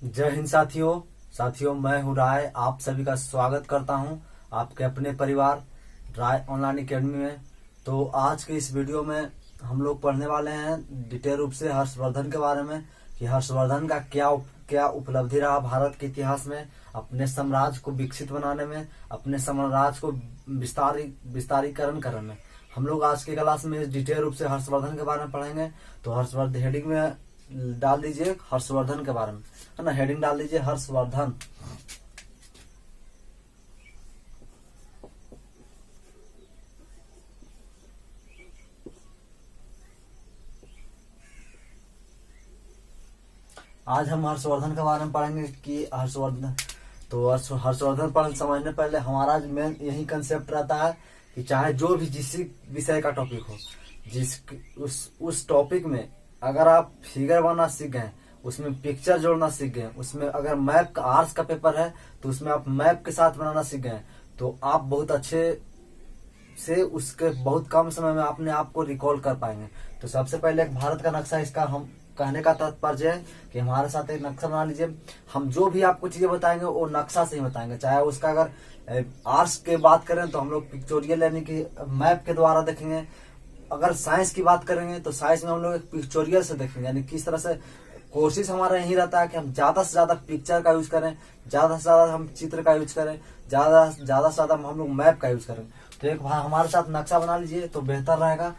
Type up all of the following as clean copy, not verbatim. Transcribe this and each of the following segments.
जय हिंद साथियों मैं हूँ राय। आप सभी का स्वागत करता हूँ आपके अपने परिवार राय ऑनलाइन एकेडमी में। तो आज के इस वीडियो में हम लोग पढ़ने वाले हैं डिटेल रूप से हर्षवर्धन के बारे में कि हर्षवर्धन का क्या उपलब्धि रहा भारत के इतिहास में, अपने साम्राज्य को विकसित बनाने में, अपने साम्राज्य को विस्तारीकरण करने में। हम लोग आज के क्लास में डिटेल रूप से हर्षवर्धन के बारे में पढ़ेंगे। तो हर्षवर्धन हेडिंग में डाल दीजिए हर्षवर्धन के बारे में, है ना। हेडिंग डाल दीजिए हर्षवर्धन। आज हम हर्षवर्धन के बारे में पढ़ेंगे कि हर्षवर्धन हर्षवर्धन समझने पहले हमारा मेन यही कंसेप्ट रहता है कि चाहे जो भी जिस विषय का टॉपिक हो, उस टॉपिक में अगर आप फिगर बनाना सीख गए, उसमें पिक्चर जोड़ना सीख गए, उसमें अगर मैप का आर्ट्स का पेपर है तो उसमें आप मैप के साथ बनाना सीख गए, तो आप बहुत अच्छे से उसके बहुत कम समय में अपने आप को रिकॉल कर पाएंगे। तो सबसे पहले एक भारत का नक्शा, इसका हम कहने का तात्पर्य है कि हमारे साथ एक नक्शा बना लीजिए। हम जो भी आपको चीजें बताएंगे वो नक्शा से ही बताएंगे। चाहे उसका अगर आर्ट्स के बात करें तो हम लोग पिक्चोरियल यानी कि मैप के द्वारा देखेंगे। अगर साइंस की बात करेंगे तो साइंस में हम लोग पिक्चोरियल से देखेंगे, यानी किस तरह से कोशिश हमारा यही रहता है कि हम ज्यादा से ज्यादा पिक्चर का यूज करें, ज्यादा से ज्यादा हम चित्र का यूज करें, ज्यादा से ज्यादा हम लोग मैप का यूज करें। तो एक हमारे साथ नक्शा बना लीजिए तो बेहतर रहेगा।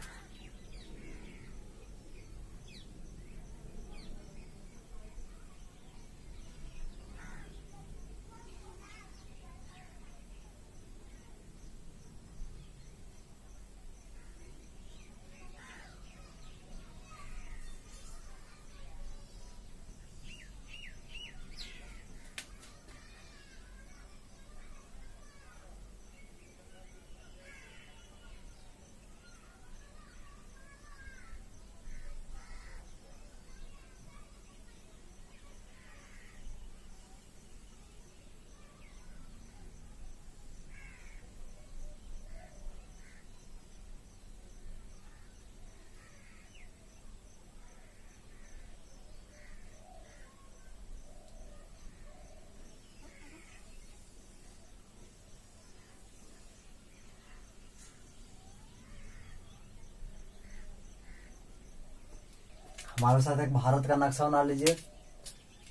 हमारे साथ एक भारत का नक्शा बना लीजिए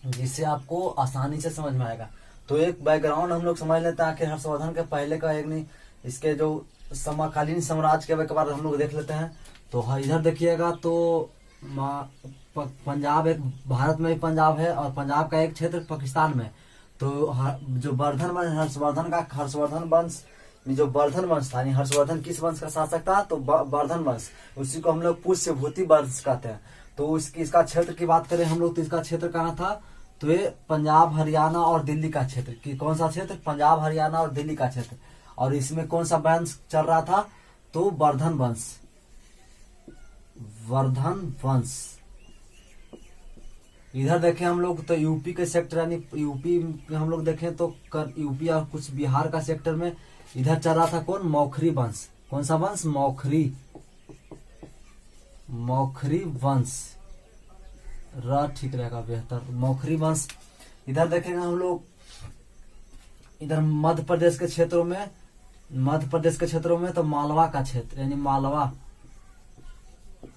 जिससे आपको आसानी से समझ में आएगा। तो एक बैकग्राउंड हम लोग समझ लेते हैं कि हर्षवर्धन के पहले का एक नहीं, इसके जो समकालीन साम्राज्य के बारे में हम लोग देख लेते हैं। तो इधर देखिएगा तो पंजाब एक भारत में भी पंजाब है और पंजाब का एक क्षेत्र पाकिस्तान में। तो जो हर्षवर्धन वंश जो वर्धन वंश था, हर्षवर्धन किस वंश का शासक था? तो वर्धन वंश, उसी को हम लोग पुष्यभूति वंश कहते हैं। तो इसका क्षेत्र की बात करें हम लोग तो इसका क्षेत्र कहाँ था? तो ये पंजाब हरियाणा और दिल्ली का क्षेत्र। कि कौन सा क्षेत्र? पंजाब हरियाणा और दिल्ली का क्षेत्र। और इसमें कौन सा वंश चल रहा था? तो वर्धन वंश। वर्धन वंश। इधर देखें हम लोग तो यूपी के सेक्टर, यानी यूपी में हम लोग देखें तो यूपी और कुछ बिहार का सेक्टर में इधर चल रहा था कौन? मौखरी वंश। कौन सा वंश? मौखरी वंश। ठीक रहेगा बेहतर, मौखरी वंश। इधर देखेंगे हम लोग, इधर मध्य प्रदेश के क्षेत्रों में तो मालवा का क्षेत्र, यानी मालवा।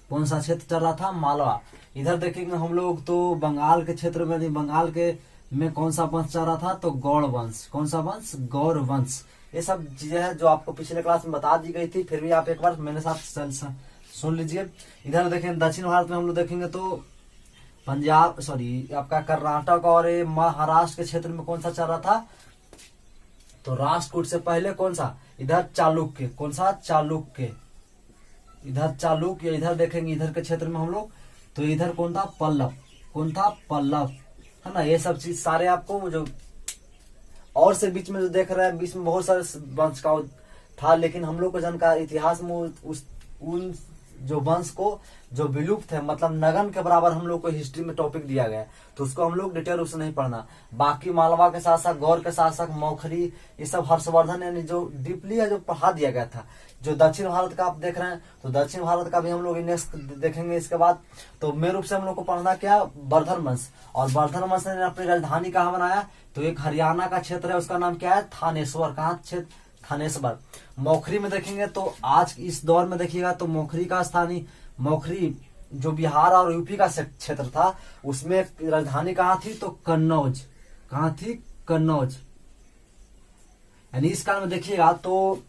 कौन सा क्षेत्र चल रहा था? मालवा। इधर देखेंगे हम लोग तो बंगाल के क्षेत्र में, बंगाल के में कौन सा वंश चल रहा था? तो गौड़ वंश। कौन सा वंश? गौड़ वंश। ये सब चीजें हैं जो आपको पिछले क्लास में बता दी गई थी, फिर भी आप एक बार मेरे साथ सुन लीजिए। इधर देखें दक्षिण भारत में हम लोग देखेंगे तो आपका कर्नाटक और महाराष्ट्र के क्षेत्र में कौन सा चल रहा था? तो राष्ट्रकूट से पहले कौन सा? इधर चालुक्य। कौन सा? चालुक्य। इधर चालुक्य। इधर देखेंगे इधर के क्षेत्र में हम लोग तो इधर कौन था? पल्लव। कौन था? पल्लव, है ना। ये सब चीज सारे आपको जो और से बीच में जो देख रहे हैं, बीच में बहुत सारे वंश का था, लेकिन हम लोग को जानकारी इतिहास में उन जो वंश को जो विलुप्त है, मतलब नगन के बराबर हम लोग को हिस्ट्री में टॉपिक दिया गया है, तो उसको हम लोग डिटेल रूप से नहीं पढ़ना। बाकी मालवा के साथ साथ गौर के साथ साथ मौखरी, ये सब हर्षवर्धन यानी जो डीपली है जो पढ़ा दिया गया था। जो दक्षिण भारत का आप देख रहे हैं, तो दक्षिण भारत का भी हम लोग नेक्स्ट देखेंगे इसके बाद। तो मेन रूप से हम लोग को पढ़ना क्या, वर्धन वंश। और वर्धन वंश ने अपनी राजधानी कहाँ बनाया, तो एक हरियाणा का क्षेत्र है, उसका नाम क्या है, थानेश्वर। कहाँ क्षेत्र, थानेश्वर। मौखरी में देखेंगे तो आज इस दौर में देखिएगा तो मौखरी का स्थानीय, मौखरी जो बिहार और यूपी का क्षेत्र था, उसमें राजधानी कहाँ थी, तो कन्नौज। कहाँ थी, कन्नौज। यानी इस काल में देखिएगा तो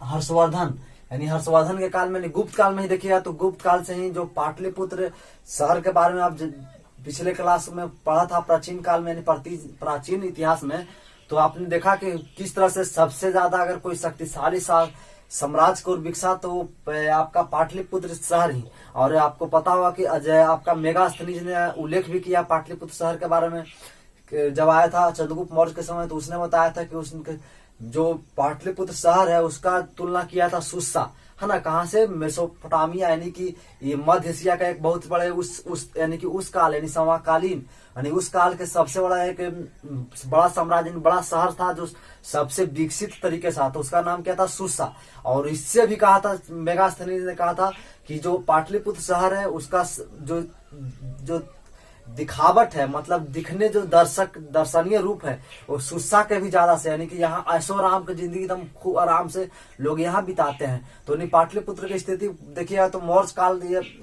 हर्षवर्धन, यानी हर्षवर्धन के काल में, गुप्त काल में ही देखिएगा तो गुप्त काल से ही जो पाटलिपुत्र शहर के बारे में आप पिछले क्लास में पढ़ा था, प्राचीन काल में यानी प्राचीन इतिहास में, तो आपने देखा कि किस तरह से सबसे ज्यादा अगर कोई शक्तिशाली साम्राज्य को विकसा तो आपका पाटलिपुत्र शहर ही। और आपको पता होगा कि अजय आपका मेगास्थनीज ने उल्लेख भी किया पाटलिपुत्र शहर के बारे में, जब आया था चंद्रगुप्त मौर्य के समय, तो उसने बताया था कि उसने जो पाटलिपुत्र शहर है उसका तुलना किया था सुस्सा, है ना, कहाँ से, मेसोपोटामिया, यानी कि ये मध्य एशिया का एक बहुत बड़े उस यानी कि उस काल यानी समकालीन यानी उस काल के सबसे बड़ा एक बड़ा साम्राज्य, बड़ा शहर था जो सबसे विकसित तरीके से था, तो उसका नाम क्या था, सुस्सा। और इससे भी कहा था मेगास्थनीज ने कहा था कि जो पाटलिपुत्र शहर है उसका जो जो दिखावट है, मतलब दिखने जो दर्शनीय रूप है, वो सुस्सा के भी ज्यादा से, यानी कि यहाँ ऐशो आराम की जिंदगी एकदम खूब आराम से लोग यहाँ बिताते हैं। तो नहीं पाटलिपुत्र की स्थिति देखिएगा तो मौर्य काल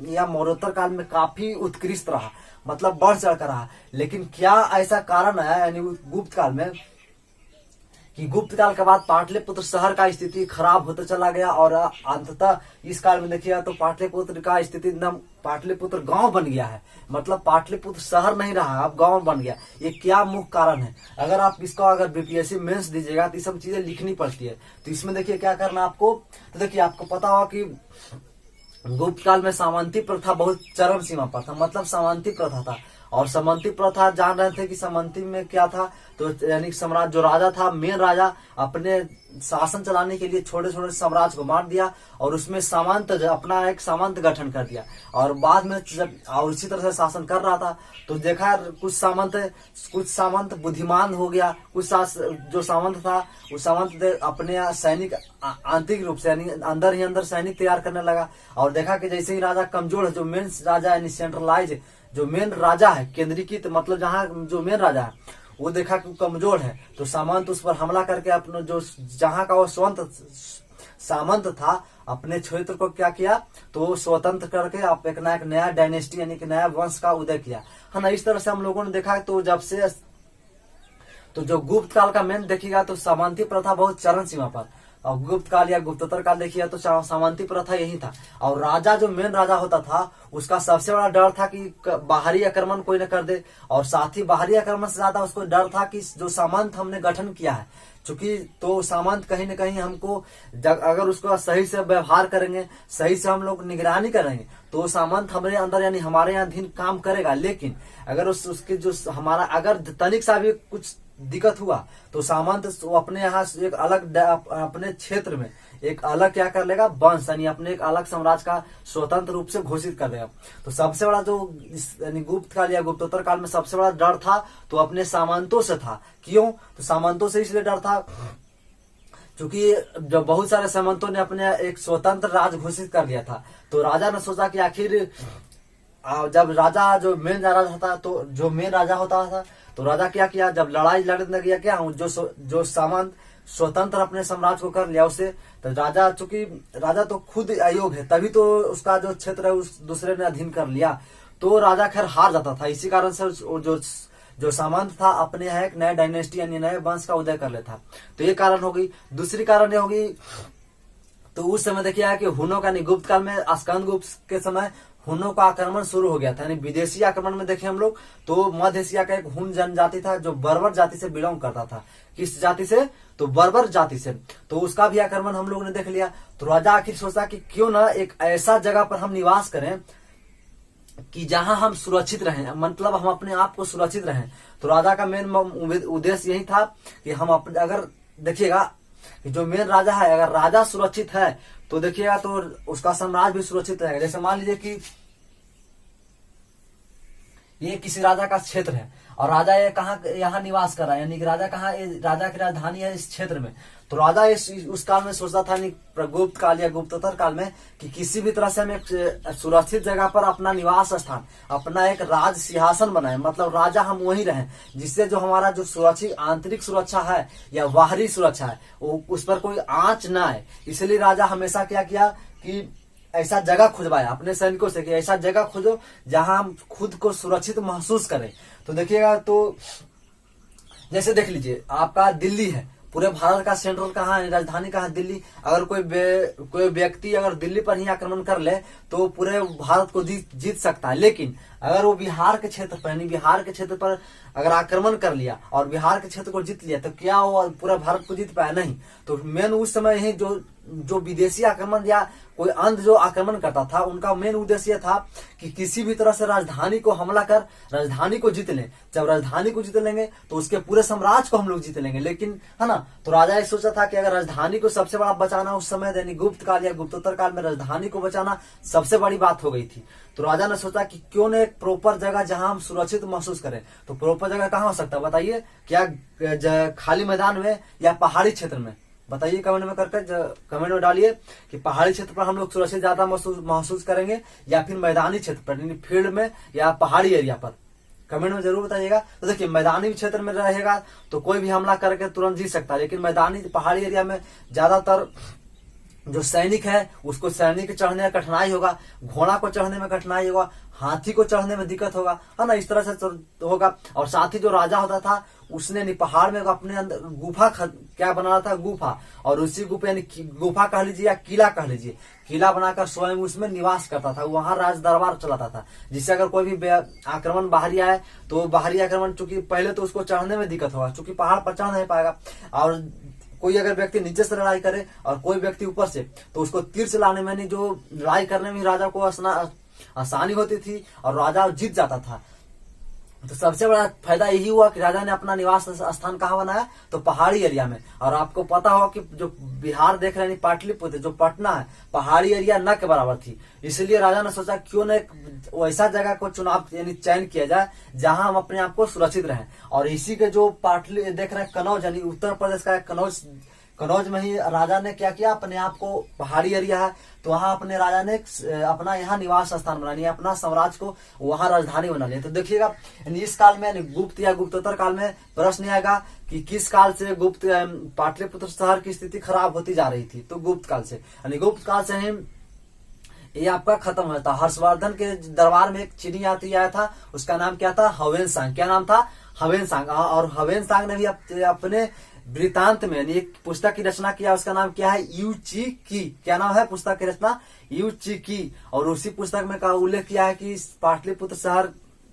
या मौर्योत्तर काल में काफी उत्कृष्ट रहा, मतलब बढ़ चढ़ कर रहा। लेकिन क्या ऐसा कारण है यानी गुप्त काल में कि गुप्त काल के बाद पाटलिपुत्र शहर का स्थिति खराब होता चला गया, और अंततः इस काल में देखिएगा तो पाटलिपुत्र का स्थिति एकदम, पाटलिपुत्र गांव बन गया है, मतलब पाटलिपुत्र शहर नहीं रहा, अब गांव बन गया। ये क्या मुख्य कारण है, अगर आप इसको अगर बीपीएससी मेंस दीजिएगा तो ये सब चीजें लिखनी पड़ती है। तो इसमें देखिए क्या करना आपको, तो देखिए आपको पता होगा कि गुप्त काल में सामंती प्रथा बहुत चरम सीमा पर था, मतलब सामंती प्रथा था। और सामंती प्रथा जान रहे थे कि सामंती में क्या था, तो यानी सम्राट जो राजा था, मेन राजा, अपने शासन चलाने के लिए छोटे छोटे साम्राज्य को मार दिया और उसमें सामंत अपना एक सामंत गठन कर दिया। और बाद में जब और इसी तरह से शासन कर रहा था तो देखा कुछ सामंत बुद्धिमान हो गया, कुछ जो सामंत था वो सामंत अपने सैनिक आंतरिक रूप से यानी अंदर ही अंदर सैनिक तैयार करने लगा। और देखा कि जैसे ही राजा कमजोर है, जो मेन राजा यानी सेंट्रलाइज, जो मेन राजा है केंद्रीकृत, मतलब जहाँ जो मेन राजा है वो देखा कि कमजोर है, तो सामंत उस पर हमला करके अपना जो जहाँ का वो सामंत था अपने क्षेत्र को क्या किया, तो स्वतंत्र करके आप एक नया डायनेस्टी यानी कि नया वंश का उदय किया, है ना। इस तरह से हम लोगों ने देखा तो जब से तो जो गुप्त काल का मेन देखिएगा तो सामंती प्रथा बहुत चरम सीमा पर, और गुप्त काल या गुप्तोत्तर काल देखिए तो सामंती प्रथा यही था। और राजा जो मेन राजा होता था उसका सबसे बड़ा डर था कि बाहरी आक्रमण कोई न कर दे, और साथ ही बाहरी आक्रमण से ज्यादा उसको डर था कि जो सामंत हमने गठन किया है, चूंकि तो सामंत कहीं न कहीं हमको अगर उसको सही से व्यवहार करेंगे, सही से हम लोग निगरानी करेंगे तो सामंत हमारे अंदर यानी हमारे यहाँ अधीन काम करेगा। लेकिन अगर उसके जो हमारा अगर तनिक सा भी कुछ दिक्कत हुआ तो सामंत अपने यहाँ एक अलग अपने क्षेत्र में एक अलग क्या कर लेगा, वंश यानी अपने एक अलग साम्राज्य का स्वतंत्र रूप से घोषित कर देगा। तो सबसे बड़ा जो यानी गुप्त काल या गुप्तोत्तर काल में सबसे बड़ा डर था तो अपने सामंतों से था। क्यों, तो सामंतों से इसलिए डर था क्योंकि जब बहुत सारे सामंतों ने अपने एक स्वतंत्र राज घोषित कर लिया था, तो राजा ने सोचा कि आखिर जब राजा जो मेन राजा था तो जो मेन राजा होता था तो राजा क्या किया, जब लड़ाई लड़ने गया क्या जो सामंत स्वतंत्र अपने साम्राज्य को कर लिया उसे, तो राजा चूंकि राजा तो खुद अयोग्य है तभी तो उसका जो क्षेत्र है उस दूसरे ने अधीन कर लिया, तो राजा खैर हार जाता था। इसी कारण से जो सामंत था अपने यहाँ एक नया डायनेस्टी यानी नए वंश का उदय कर लेता। तो ये कारण हो गई। दूसरी कारण ये होगी तो उस समय देखिए कि हुनों का गुप्त काल में स्कंद गुप्त के समय हुनों का आक्रमण शुरू हो गया था, यानी विदेशी आक्रमण में देखें हम लोग तो मध्य एशिया का एक हुन जनजाति था जो बर्बर जाति से बिलोंग करता था। किस जाति से, तो बर्बर जाति से, तो उसका भी आक्रमण हम लोग ने देख लिया। तो राजा आखिर सोचा कि क्यों ना एक ऐसा जगह पर हम निवास करें कि जहां हम सुरक्षित रहें, मतलब हम अपने आप को सुरक्षित रहें। तो राजा का मेन उद्देश्य यही था कि हम अपने, अगर देखिएगा कि जो मेन राजा है, अगर राजा सुरक्षित है तो देखिएगा तो उसका साम्राज्य भी सुरक्षित रहेगा। जैसे मान लीजिए कि ये किसी राजा का क्षेत्र है और राजा ये कहाँ यहाँ निवास कर रहा है, यानी कि राजा कहाँ, राजा की राजधानी है इस क्षेत्र में। तो राजा उस काल में सोचता था, गुप्त काल या गुप्तोत्तर काल में, कि किसी भी तरह से हम एक सुरक्षित जगह पर अपना निवास स्थान, अपना एक राज सिंहासन बनाए, मतलब राजा हम वहीं रहें, जिससे जो हमारा जो सुरक्षित आंतरिक सुरक्षा है या बाहरी सुरक्षा है वो उस पर कोई आंच ना आए। इसलिए राजा हमेशा क्या किया कि ऐसा जगह खुजवाया अपने सैनिकों से कि ऐसा जगह खोजो जहां हम खुद को सुरक्षित महसूस करें। तो देखिएगा तो जैसे देख लीजिए आपका दिल्ली है, पूरे भारत का सेंट्रल कहाँ है, राजधानी कहाँ है, दिल्ली। अगर कोई व्यक्ति अगर दिल्ली पर ही आक्रमण कर ले तो पूरे भारत को जीत सकता है। लेकिन अगर वो बिहार के क्षेत्र पर, यानी बिहार के क्षेत्र पर अगर आक्रमण कर लिया और बिहार के क्षेत्र को जीत लिया तो क्या वो पूरा भारत को जीत पाया? नहीं। तो मेन उस समय ही जो विदेशी आक्रमण या कोई अंध जो आक्रमण करता था, उनका मेन उद्देश्य था कि किसी भी तरह से राजधानी को हमला कर राजधानी को जीत लें। जब राजधानी को जीत लेंगे तो उसके पूरे साम्राज्य को हम लोग जीत लेंगे। लेकिन है ना, तो राजा ये सोचा था कि अगर राजधानी को सबसे बड़ा बचाना उस समय, यानी गुप्त काल या गुप्तोत्तर काल में राजधानी को बचाना सबसे बड़ी बात हो गई थी। तो राजा ने सोचा कि क्यों न एक प्रॉपर जगह जहां हम सुरक्षित महसूस करें। तो प्रॉपर जगह कहाँ हो सकता है बताइए? क्या खाली मैदान में या पहाड़ी क्षेत्र में? बताइए कमेंट में करके, कमेंट में डालिए कि पहाड़ी क्षेत्र पर हम लोग सुरक्षित ज्यादा महसूस करेंगे या फिर मैदानी क्षेत्र पर, यानी फील्ड में या पहाड़ी एरिया पर। कमेंट में जरूर बताइएगा। तो देखिए मैदानी क्षेत्र में रहेगा तो कोई भी हमला करके तुरंत जीत सकता है, लेकिन मैदानी पहाड़ी एरिया में ज्यादातर जो सैनिक है उसको सैनिक चढ़ने में कठिनाई होगा, घोड़ा को चढ़ने में कठिनाई होगा, हाथी को चढ़ने में दिक्कत होगा, है ना, इस तरह से होगा। और साथ ही जो राजा होता था उसने पहाड़ में अपने अंदर गुफा क्या बनाना था, गुफा, और उसी गुफा यानी गुफा कह लीजिए या किला कह लीजिए, किला बनाकर स्वयं उसमें निवास करता था, वहां राज दरबार चलाता था, जिससे अगर कोई भी आक्रमण बाहरी आए तो बाहरी आक्रमण चूंकि पहले तो उसको चढ़ने में दिक्कत होगा, चूंकि पहाड़ पर चढ़ नहीं पाएगा, और कोई अगर व्यक्ति नीचे से लड़ाई करे और कोई व्यक्ति ऊपर से, तो उसको तीर चलाने में, नहीं जो लड़ाई करने में राजा को आसानी होती थी और राजा जीत जाता था। तो सबसे बड़ा फायदा यही हुआ कि राजा ने अपना निवास स्थान कहाँ बनाया, तो पहाड़ी एरिया में। और आपको पता होगा कि जो बिहार देख रहे हैं पाटलिपुत्र, जो पटना है, पहाड़ी एरिया न के बराबर थी। इसलिए राजा ने सोचा क्यों न एक वैसा जगह को यानी चयन किया जाए जहां हम अपने आप को सुरक्षित रहें। और इसी के जो पाटली देख रहे हैं कनौज, यानी उत्तर प्रदेश का कनौज में ही राजा ने क्या किया, अपने आप को, पहाड़ी एरिया है तो वहां अपने राजा ने अपना यहाँ निवास स्थान बना लिया, अपना साम्राज्य को वहां राजधानी बना लिया। तो देखिएगा इस काल में, गुप्त या गुप्तोत्तर काल में प्रश्न आएगा कि किस काल से गुप्त पाटलिपुत्र शहर की स्थिति खराब होती जा रही थी, तो गुप्त काल से, यानी गुप्त काल से ही ये आपका खत्म हुआ था। हर्षवर्धन के दरबार में एक चीनी यात्री आया था, उसका नाम क्या था, ह्वेन-सांग। क्या नाम था, ह्वेन-सांग। और ह्वेन-सांग ने भी अपने वृत्तांत में यानी एक पुस्तक की रचना किया, उसका नाम क्या है, यू ची की। क्या नाम है पुस्तक की रचना, यू ची की। और उसी पुस्तक में का उल्लेख किया है कि पाटलिपुत्र शहर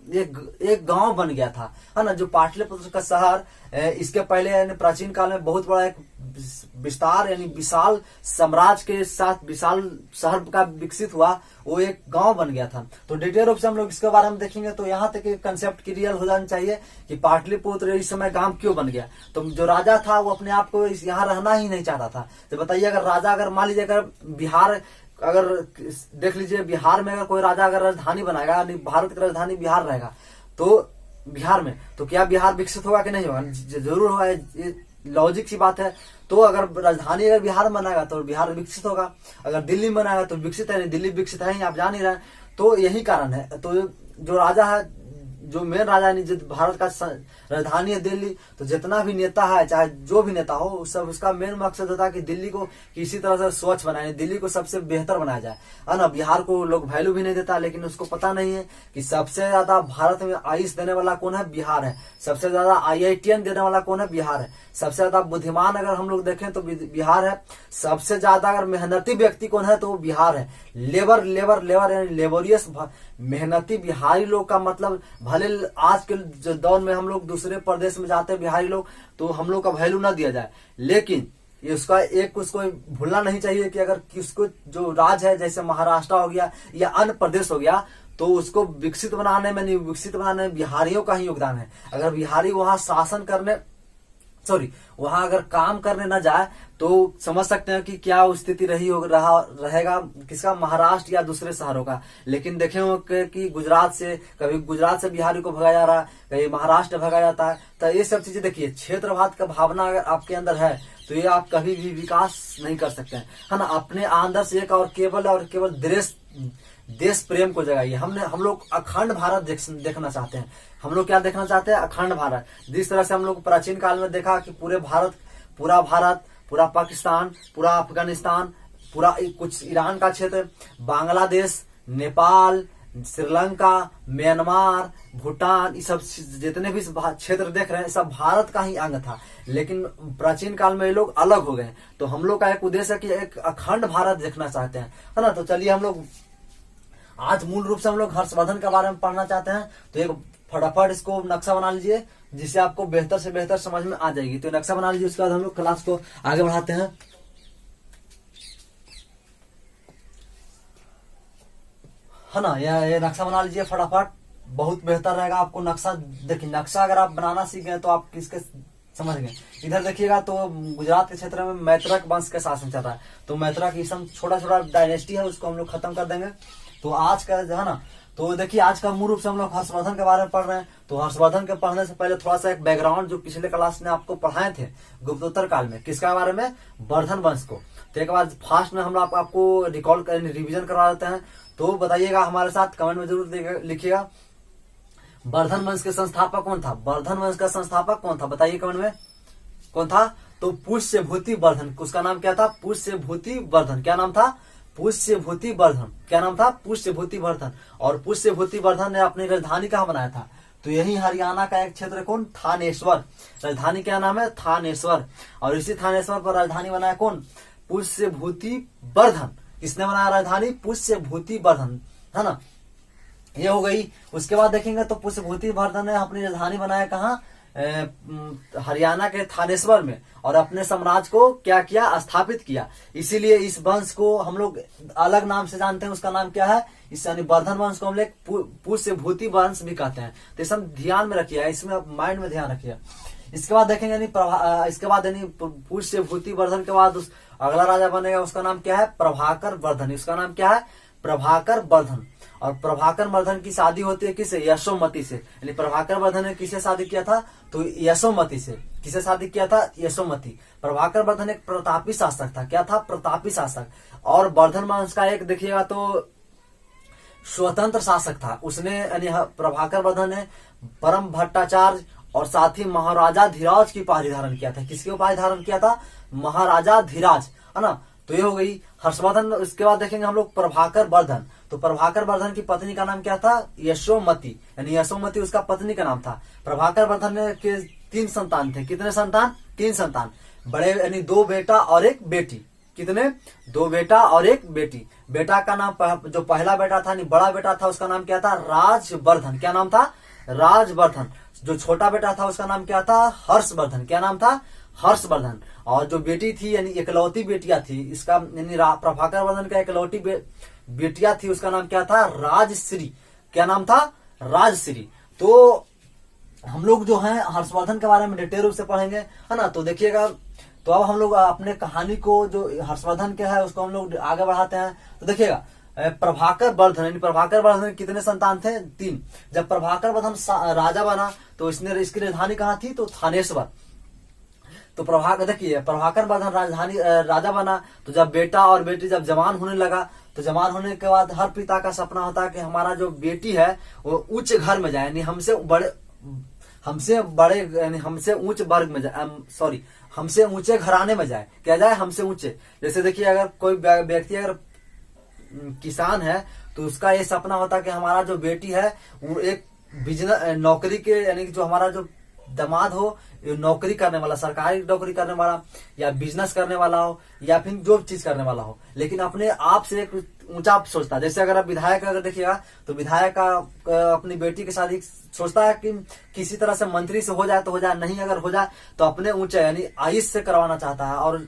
एक गांव बन गया था, है ना। जो पाटलिपुत्र का शहर इसके पहले यानी प्राचीन काल में बहुत बड़ा एक विस्तार यानी विशाल साम्राज्य के साथ विशाल शहर का विकसित हुआ, वो एक गांव बन गया था। तो डिटेल रूप से हम लोग इसके बारे में देखेंगे। तो यहाँ तक कंसेप्ट क्लियर हो जाना चाहिए कि पाटलिपुत्र इस समय गांव क्यों बन गया। तो जो राजा था वो अपने आप को यहाँ रहना ही नहीं चाहता था। तो बताइए अगर राजा, अगर मान लीजिए अगर बिहार, अगर देख लीजिए बिहार में अगर कोई राजा अगर राजधानी बनाएगा, भारत की राजधानी बिहार रहेगा, तो बिहार में तो क्या बिहार विकसित होगा कि नहीं होगा, जरूर होगा, ये लॉजिक सी बात है। तो अगर राजधानी अगर बिहार में बनाएगा तो बिहार विकसित होगा, अगर दिल्ली में बनाएगा तो विकसित है नहीं, दिल्ली विकसित है ही, आप जान ही रहे। तो यही कारण है। तो जो राजा है, जो मेन राजा नहीं, भारत का राजधानी है दिल्ली, तो जितना भी नेता है, चाहे जो भी नेता हो, सब उसका मेन मकसद होता है कि दिल्ली को किसी तरह से स्वच्छ बनाए, दिल्ली को सबसे बेहतर बनाया जाए, है ना। बिहार को लोग वैल्यू भी नहीं देता, लेकिन उसको पता नहीं है कि सबसे ज्यादा भारत में आयुष देने वाला कौन है, बिहार है। सबसे ज्यादा IITian देने वाला कौन है, बिहार है। सबसे ज्यादा बुद्धिमान अगर हम लोग देखें तो बिहार है। सबसे ज्यादा अगर मेहनती व्यक्ति कौन है तो बिहार है। लेबर यानी लेबोरियस मेहनती बिहारी लोग का मतलब, भले आज के दौर में हम लोग दूसरे प्रदेश में जाते हैं बिहारी लोग, तो हम लोग का वैल्यू ना दिया जाए, लेकिन उसका एक उसको भूलना नहीं चाहिए कि अगर किसको जो राज है, जैसे महाराष्ट्र हो गया या अन्य प्रदेश हो गया, तो उसको विकसित बनाने में, नहीं विकसित बनाने में बिहारियों का ही योगदान है। अगर बिहारी वहां शासन करने सॉरी वहां अगर काम करने न जाए तो समझ सकते हैं कि क्या स्थिति रहेगा किसका, महाराष्ट्र या दूसरे शहरों का। लेकिन देखे हो कि गुजरात से कभी गुजरात से बिहारी को भगाया जा रहा है, कभी महाराष्ट्र भगाया जाता है। तो ये सब चीजें देखिए, क्षेत्रवाद का भावना अगर आपके अंदर है तो ये आप कभी भी विकास नहीं कर सकते हैं, है ना। अपने अंदर से एक और केवल देश प्रेम को जगाइए। हम लोग अखंड भारत देखना चाहते हैं। हम लोग क्या देखना चाहते हैं? अखंड भारत। जिस तरह से हम लोग प्राचीन काल में देखा कि पूरा भारत, पूरा पाकिस्तान, पूरा अफगानिस्तान, पूरा कुछ ईरान का क्षेत्र, बांग्लादेश, नेपाल, श्रीलंका, म्यांमार, भूटान, ये सब जितने भी क्षेत्र देख रहे हैं सब भारत का ही अंग था। लेकिन प्राचीन काल में ये लोग अलग हो गए। तो हम लोग का एक उद्देश्य है कि एक अखंड भारत देखना चाहते हैं, है ना। तो चलिए हम लोग आज मूल रूप से हम लोग हर्षवर्धन के बारे में पढ़ना चाहते हैं। तो एक फटाफट इसको नक्शा बना लीजिए जिससे आपको बेहतर से बेहतर समझ में आ जाएगी। तो नक्शा बना लीजिए, उसके बाद हम लोग क्लास को आगे बढ़ाते हैं। है ना, ये नक्शा बना लीजिए फटाफट, बहुत बेहतर रहेगा आपको नक्शा। देखिए नक्शा अगर आप बनाना सीख गए तो आप किसके समझ गए। इधर देखिएगा तो गुजरात के क्षेत्र में मैत्रक वंश का शासन चल रहा है। तो मैत्रक ये सब छोटा छोटा डायनेस्टी है, उसको हम लोग खत्म कर देंगे। तो आज का जो है ना, तो देखिए आज का मूल रूप से हम लोग हर्षवर्धन के बारे में पढ़ रहे हैं। तो हर्षवर्धन के पढ़ने से पहले थोड़ा सा एक बैकग्राउंड जो पिछले क्लास में आपको पढ़ाए थे गुप्तोत्तर काल में, किसके बारे में? वर्धन वंश को। तो एक बार फास्ट में हम लोग आपको रिवीजन करवा देते हैं। तो बताइएगा हमारे साथ, कमेंट में जरूर लिखिएगा वर्धन वंश के संस्थापक कौन था? वर्धन वंश का संस्थापक कौन था? बताइए कमेंट में कौन था? तो पुष्यभूति वर्धन। उसका नाम क्या था? पुष्यभूति वर्धन। क्या नाम था? पुष्यभूति वर्धन। क्या नाम था? पुष्यभूति वर्धन। और पुष्यभूति वर्धन ने अपनी राजधानी कहाँ बनाया था? तो यही हरियाणा का एक क्षेत्र कौन? थानेश्वर। राजधानी क्या नाम है? थानेश्वर। और इसी थानेश्वर पर राजधानी बनाया कौन? पुष्यभूति वर्धन। किसने बनाया राजधानी? पुष्यभूति वर्धन, है ना। ये हो गई। उसके बाद देखेंगे तो पुष्यभूति वर्धन ने अपनी राजधानी बनाया कहाँ? हरियाणा के थानेश्वर में। और अपने साम्राज्य को क्या किया? स्थापित किया। इसीलिए इस वंश को हम लोग अलग नाम से जानते हैं। उसका नाम क्या है? इस यानी वर्धन वंश को हम लोग पुष्यभूति वंश भी कहते हैं। तो इसे ध्यान में रखिए, इसमें माइंड में ध्यान रखिए। इसके बाद देखेंगे इसके बाद पुष्यभूति वर्धन के बाद अगला राजा बनेगा, उसका नाम क्या है? प्रभाकर वर्धन। उसका नाम क्या है? प्रभाकर वर्धन। और प्रभाकर वर्धन की शादी होती है किससे? यशोमती से। यानी प्रभाकर वर्धन ने किससे शादी किया था? तो यशोमती से। किससे शादी किया था? यशोमती। प्रभाकर वर्धन एक प्रतापी शासक था। क्या था? प्रतापी शासक। और वर्धन वंश का एक देखिएगा तो स्वतंत्र शासक था। उसने यानी प्रभाकर वर्धन ने परम भट्टाचार्य और साथ ही महाराजा धीराज की उपाधि धारण किया था। किसकी उपाधि धारण किया था? महाराजा धीराज, है ना। तो ये हो गई हर्षवर्धन। इसके बाद देखेंगे हम लोग प्रभाकर वर्धन। तो प्रभाकर वर्धन की पत्नी का नाम क्या था? यशोमती। यानी यशोमती उसका पत्नी का नाम था। प्रभाकर वर्धन के 3 संतान थे। कितने संतान? 3 संतान। बड़े यानी 2 बेटा और 1 बेटी। कितने? 2 बेटा और 1 बेटी। बेटा का नाम जो पहला बेटा था बड़ा बेटा था, उसका नाम क्या था? राजवर्धन। क्या नाम था? राजवर्धन। जो छोटा बेटा था उसका नाम क्या था? हर्षवर्धन। क्या नाम था? हर्षवर्धन। और जो बेटी थी यानी इकलौती बेटिया थी, इसका यानी प्रभाकर वर्धन का इकलौती बेटिया थी, उसका नाम क्या था? राजश्री। क्या नाम था? राजश्री। तो हम लोग जो है हर्षवर्धन के बारे में डिटेल रूप से पढ़ेंगे, है ना। तो देखिएगा, तो अब हम लोग अपने कहानी को जो हर्षवर्धन के है उसको हम लोग आगे बढ़ाते हैं। तो देखिएगा प्रभाकर वर्धन, प्रभाकर वर्धन कितने संतान थे? 3। जब प्रभाकर वर्धन राजा बना तो इसकी राजधानी कहाँ थी? तो थानेश्वर। तो प्रभाकर वर्धन राजा बना। तो जब बेटा और बेटी जब जवान होने लगा, तो जवान होने के बाद हर पिता का सपना होता है कि हमारा जो बेटी है वो उच्च घर में जाए, यानी हमसे उच्च वर्ग में जाए, हमसे ऊंचे घराने में जाए। क्या जाए? हमसे ऊंचे। जैसे देखिए अगर कोई व्यक्ति अगर किसान है तो उसका ये सपना होता है कि हमारा जो बेटी है वो एक बिजनेस नौकरी के, यानी जो हमारा जो दामाद हो नौकरी करने वाला, सरकारी नौकरी करने वाला या बिजनेस करने वाला हो या फिर जो चीज करने वाला हो, लेकिन अपने आप से एक ऊंचा सोचता है। जैसे अगर आप विधायक अगर देखिएगा तो विधायक अपनी बेटी की शादी सोचता है कि किसी तरह से मंत्री से हो जाए तो हो जाए, नहीं अगर हो जाए तो अपने ऊंचे यानी आयुष से करवाना चाहता है। और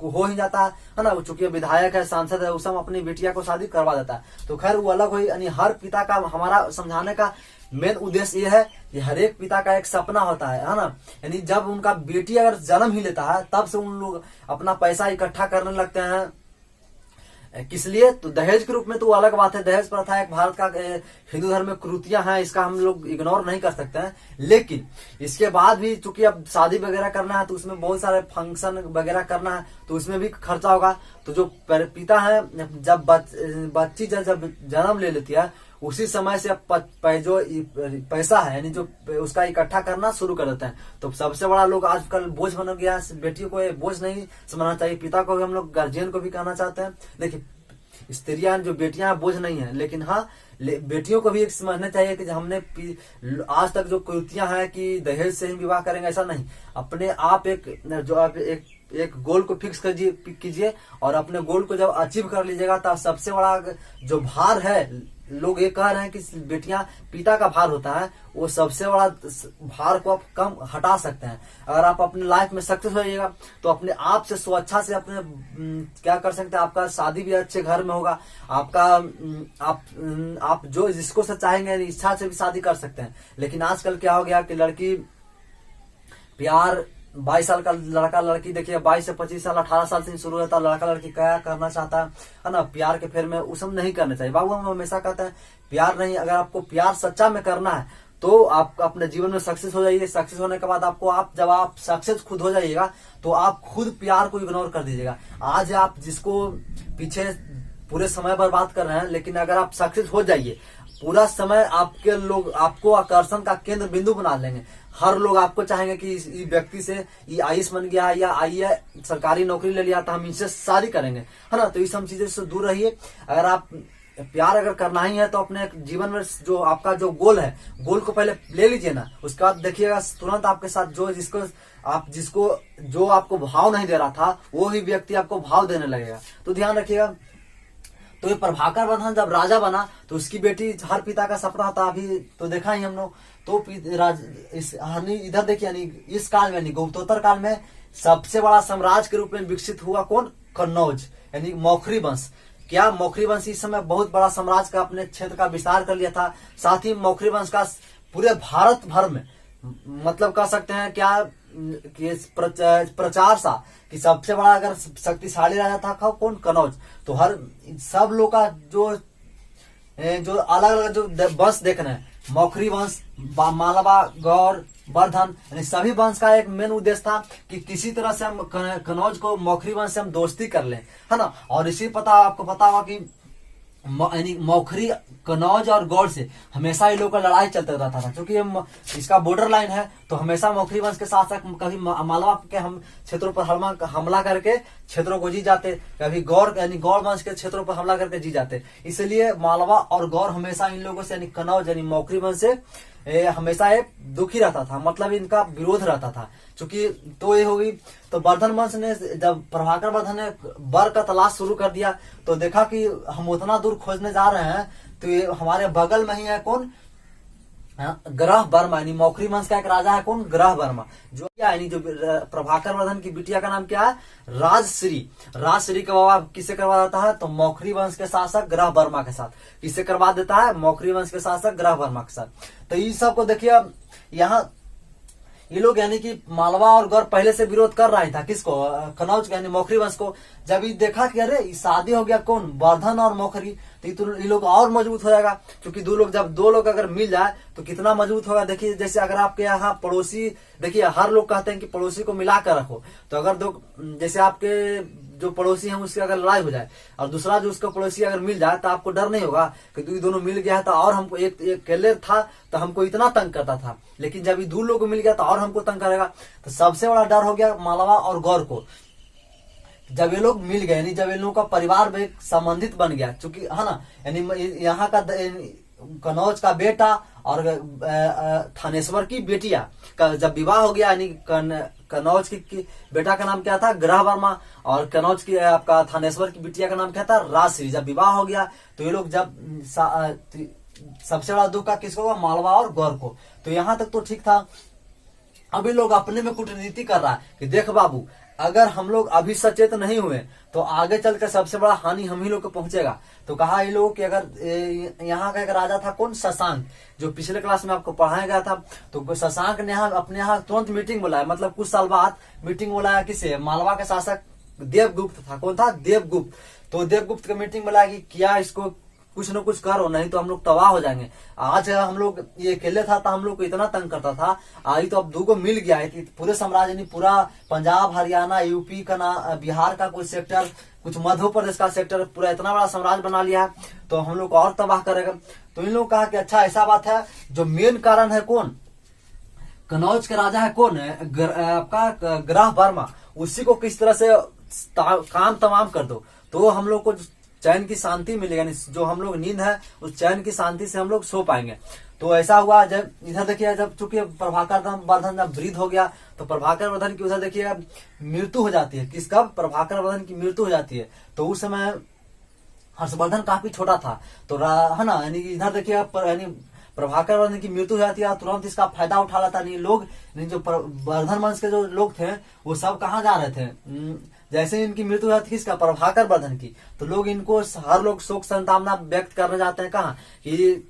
हो ही जाता है ना। चूंकि विधायक है, सांसद है, उस समय अपनी बेटिया को शादी करवा देता है। तो खैर वो अलग हुई। यानी हर पिता का, हमारा समझाने का मेन उद्देश्य ये है कि हर एक पिता का एक सपना होता है ना। यानी जब उनका बेटी अगर जन्म ही लेता है तब से उन लोग अपना पैसा इकट्ठा करने लगते हैं। किस लिए? तो दहेज के रूप में तो अलग बात है। दहेज प्रथा एक भारत का हिंदू धर्म में कुरीतियां हैं, इसका हम लोग इग्नोर नहीं कर सकते हैं। लेकिन इसके बाद भी चूंकि अब शादी वगैरह करना है तो उसमें बहुत सारे फंक्शन वगैरह करना है, तो उसमें भी खर्चा होगा। तो जो पिता है, जब बच्ची जब जन्म ले लेती है उसी समय से जो पैसा है यानी जो उसका इकट्ठा करना शुरू कर देते हैं। तो सबसे बड़ा लोग आजकल बोझ बन गया है। बेटियों को बोझ नहीं समझना चाहिए, पिता को भी हम लोग गार्जियन को भी कहना चाहते हैं। देखिए स्त्रियां जो बेटियां हैं बोझ नहीं है, लेकिन हाँ बेटियों को भी एक समझना चाहिए कि हमने आज तक जो कुरीतियां हैं कि दहेज से ही विवाह करेंगे, ऐसा नहीं। अपने आप एक गोल को फिक्स कीजिए और अपने गोल को जब अचीव कर लीजिएगा तब सबसे बड़ा जो भार है, लोग ये कह रहे हैं कि बेटियां पिता का भार होता है, वो सबसे बड़ा भार को आप कम हटा सकते हैं। अगर आप अपने लाइफ में सक्सेस हो जाइएगा तो अपने आप से स्वेच्छा से अपने क्या कर सकते हैं, आपका शादी भी अच्छे घर में होगा, आपका आप जो जिसको से चाहेंगे इच्छा से भी शादी कर सकते हैं। लेकिन आजकल क्या हो गया कि लड़की प्यार 22 साल का लड़का लड़की, देखिए 22 से 25 साल 18 साल से शुरू होता है। लड़का लड़की क्या करना चाहता है ना, प्यार के फेर में उस नहीं करना चाहिए। बाबू हम हमेशा कहते हैं प्यार नहीं, अगर आपको प्यार सच्चा में करना है तो आप अपने जीवन में सक्सेस हो जाइए। सक्सेस होने के बाद जब आप सक्सेस खुद हो जाइएगा तो आप खुद प्यार को इग्नोर कर दीजिएगा। आज आप जिसको पीछे पूरे समय बर्बाद कर रहे हैं, लेकिन अगर आप सक्सेस हो जाइए पूरा समय आपके लोग आपको आकर्षण का केंद्र बिंदु बना लेंगे। हर लोग आपको चाहेंगे कि इस व्यक्ति से ये आयुष बन गया या आई है सरकारी नौकरी ले लिया तो हम इनसे शादी करेंगे, है ना। तो इस सब चीजों से दूर रहिए। अगर आप प्यार अगर करना ही है तो अपने जीवन में जो आपका जो गोल है, गोल को पहले ले लीजिए ना। उसके बाद देखिएगा तुरंत आपके साथ जिसको जो आपको भाव नहीं दे रहा था वो ही व्यक्ति आपको भाव देने लगेगा। तो ध्यान रखिएगा। तो ये प्रभाकर वर्धन जब राजा बना तो उसकी बेटी हर पिता का सपना था। अभी तो देखा ही हम लोग। तो इधर देखिए यानी इस काल में यानी गुप्तोत्तर काल में सबसे बड़ा साम्राज्य के रूप में विकसित हुआ कौन? कन्नौज यानी मौखरी वंश। क्या मौखरी वंश इस समय बहुत बड़ा साम्राज्य का अपने क्षेत्र का विस्तार कर लिया था। साथ ही मौखरी वंश का पूरे भारत भर में मतलब कह सकते हैं क्या कि प्रचार सा कि सबसे बड़ा अगर शक्तिशाली राजा था कौन? कन्नौज। तो हर सब लोग का जो अलग अलग जो वंश देखना है, मौखरी वंश, मालवा, गौर, वर्धन, यानी सभी वंश का एक मेन उद्देश्य था कि किसी तरह से हम कन्नौज को मौखरी वंश से हम दोस्ती कर लें, है ना। और इसी आपको पता होगा कि यानी मौखरी, कन्नौज और गौड़ से हमेशा ये लोग का लड़ाई चलता रहता था। क्योंकि इसका बॉर्डर लाइन है तो हमेशा मौखरी वंश के साथ साथ कभी मालवा के हम क्षेत्रों पर हमला करके क्षेत्रों को जी जाते, कभी गौड़ यानी गौड़ वंश के क्षेत्रों पर हमला करके जी जाते। इसलिए मालवा और गौड़ हमेशा इन लोगों से यानी कन्नौज यानी मौखरी वंश से हमेशा ये दुखी रहता था, मतलब इनका विरोध रहता था। चूंकि तो ये होगी तो वर्धन वंश ने जब प्रभाकर वर्धन ने वर का तलाश शुरू कर दिया तो देखा कि हम उतना दूर खोजने जा रहे हैं तो ये हमारे बगल में ही है कौन? ग्रह वर्मा, यानी मौखरी वंश का एक राजा है कौन? ग्रह वर्मा। जो क्या यानी जो प्रभाकर वर्धन की बिटिया का नाम क्या है? राजश्री। राजश्री का विवाह किससे करवा देता है? तो मौखरी वंश के शासक ग्रह वर्मा के साथ। किससे करवा देता है? मौखरी वंश के शासक ग्रह वर्मा के साथ। तो इस सब को देखिए यहाँ ये लोग यानी कि मालवा और गौर पहले से विरोध कर रहा था किसको? कन्नौज यानी मौखरी वंश को। जब ये देखा कि अरे शादी हो गया कौन? वर्धन और मौखरी, तो ये लोग और मजबूत हो जाएगा। क्योंकि जब दो लोग अगर मिल जाए तो कितना मजबूत होगा। देखिए जैसे अगर आपके यहाँ पड़ोसी, देखिए हर लोग कहते हैं कि पड़ोसी को मिला कर रखो। तो अगर जैसे आपके जो पड़ोसी हैं उससे अगर लड़ाई हो जाए और दूसरा जो उसका पड़ोसी अगर मिल जाए तो आपको डर नहीं होगा क्योंकि दोनों मिल गया है। तो और हमको एक अकेले था तो हमको इतना तंग करता था, लेकिन जब ये दो लोगों को मिल गया तो और हमको तंग करेगा। तो सबसे बड़ा डर हो गया मालवा और गौर को। जब ये लोग मिल गए यानी जब इन लोगों का परिवार में संबंधित बन गया, चूंकि है ना, यानी यहाँ का कन्नौज का बेटा और थानेश्वर की बेटिया का जब विवाह हो गया, यानी कन्नौज की बेटा का नाम क्या था? ग्रह वर्मा, और कन्नौज की आपका थानेश्वर की बिटिया का नाम क्या था? राजश्री। जब विवाह हो गया तो ये लोग जब सबसे बड़ा दुख का किसको होगा? मालवा और गौर को। तो यहाँ तक तो ठीक था। अभी लोग अपने में कूटनीति कर रहा है कि देख बाबू अगर हम लोग अभी सचेत नहीं हुए तो आगे चलकर सबसे बड़ा हानि हम ही लोग को पहुंचेगा। तो कहा ये लोग कि अगर यहाँ का एक राजा था कौन, शशांक, जो पिछले क्लास में आपको पढ़ाया गया था। तो शशांक ने यहाँ अपने यहाँ तुरंत मीटिंग बुलाया, मतलब कुछ साल बाद मीटिंग बुलाया किसे, मालवा के शासक देवगुप्त था। कौन था, देवगुप्त। तो देवगुप्त का मीटिंग बुलाया कि क्या इसको कुछ न कुछ करो, नहीं तो हम लोग तबाह हो जाएंगे। आज हम लोग ये अकेले था तो हम लोग को इतना तंग करता था, आज तो अब दूगो मिल गया है कि पूरे साम्राज्य ने, पूरा पंजाब, हरियाणा, यूपी का ना, बिहार का कुछ सेक्टर, कुछ मध्य प्रदेश का सेक्टर, पूरा इतना बड़ा साम्राज्य बना लिया है, तो हम लोग को और तबाह करेगा। तो इन लोग कहा कि अच्छा ऐसा बात है, जो मेन कारण है कौन, कनौज के राजा है कौन है, आपका ग्रह वर्मा, उसी को किस तरह से काम तमाम कर दो तो हम लोग को चैन की शांति मिलेगा, जो हम लोग नींद है उस चैन की शांति से हम लोग सो पाएंगे। तो ऐसा हुआ, जब इधर देखिए, जब चूंकि प्रभाकर वर्धन जब वृद्ध हो गया तो प्रभाकर वर्धन की उधर देखिए मृत्यु हो जाती है। किसका, प्रभाकर वर्धन की मृत्यु हो जाती है। तो उस समय हर्षवर्धन काफी छोटा था, तो है ना, यानी इधर देखिए यानी प्रभाकर वर्धन की मृत्यु हो जाती है, तुरंत इसका फायदा उठा लेता नहीं लोग, जो वर्धन वंश के जो लोग थे वो सब कहाँ जा रहे थे, जैसे ही इनकी मृत्यु हुई किसका, प्रभाकर वर्धन की, तो लोग इनको, हर लोग शोक संतापना व्यक्त करने जाते हैं कहाँ, कि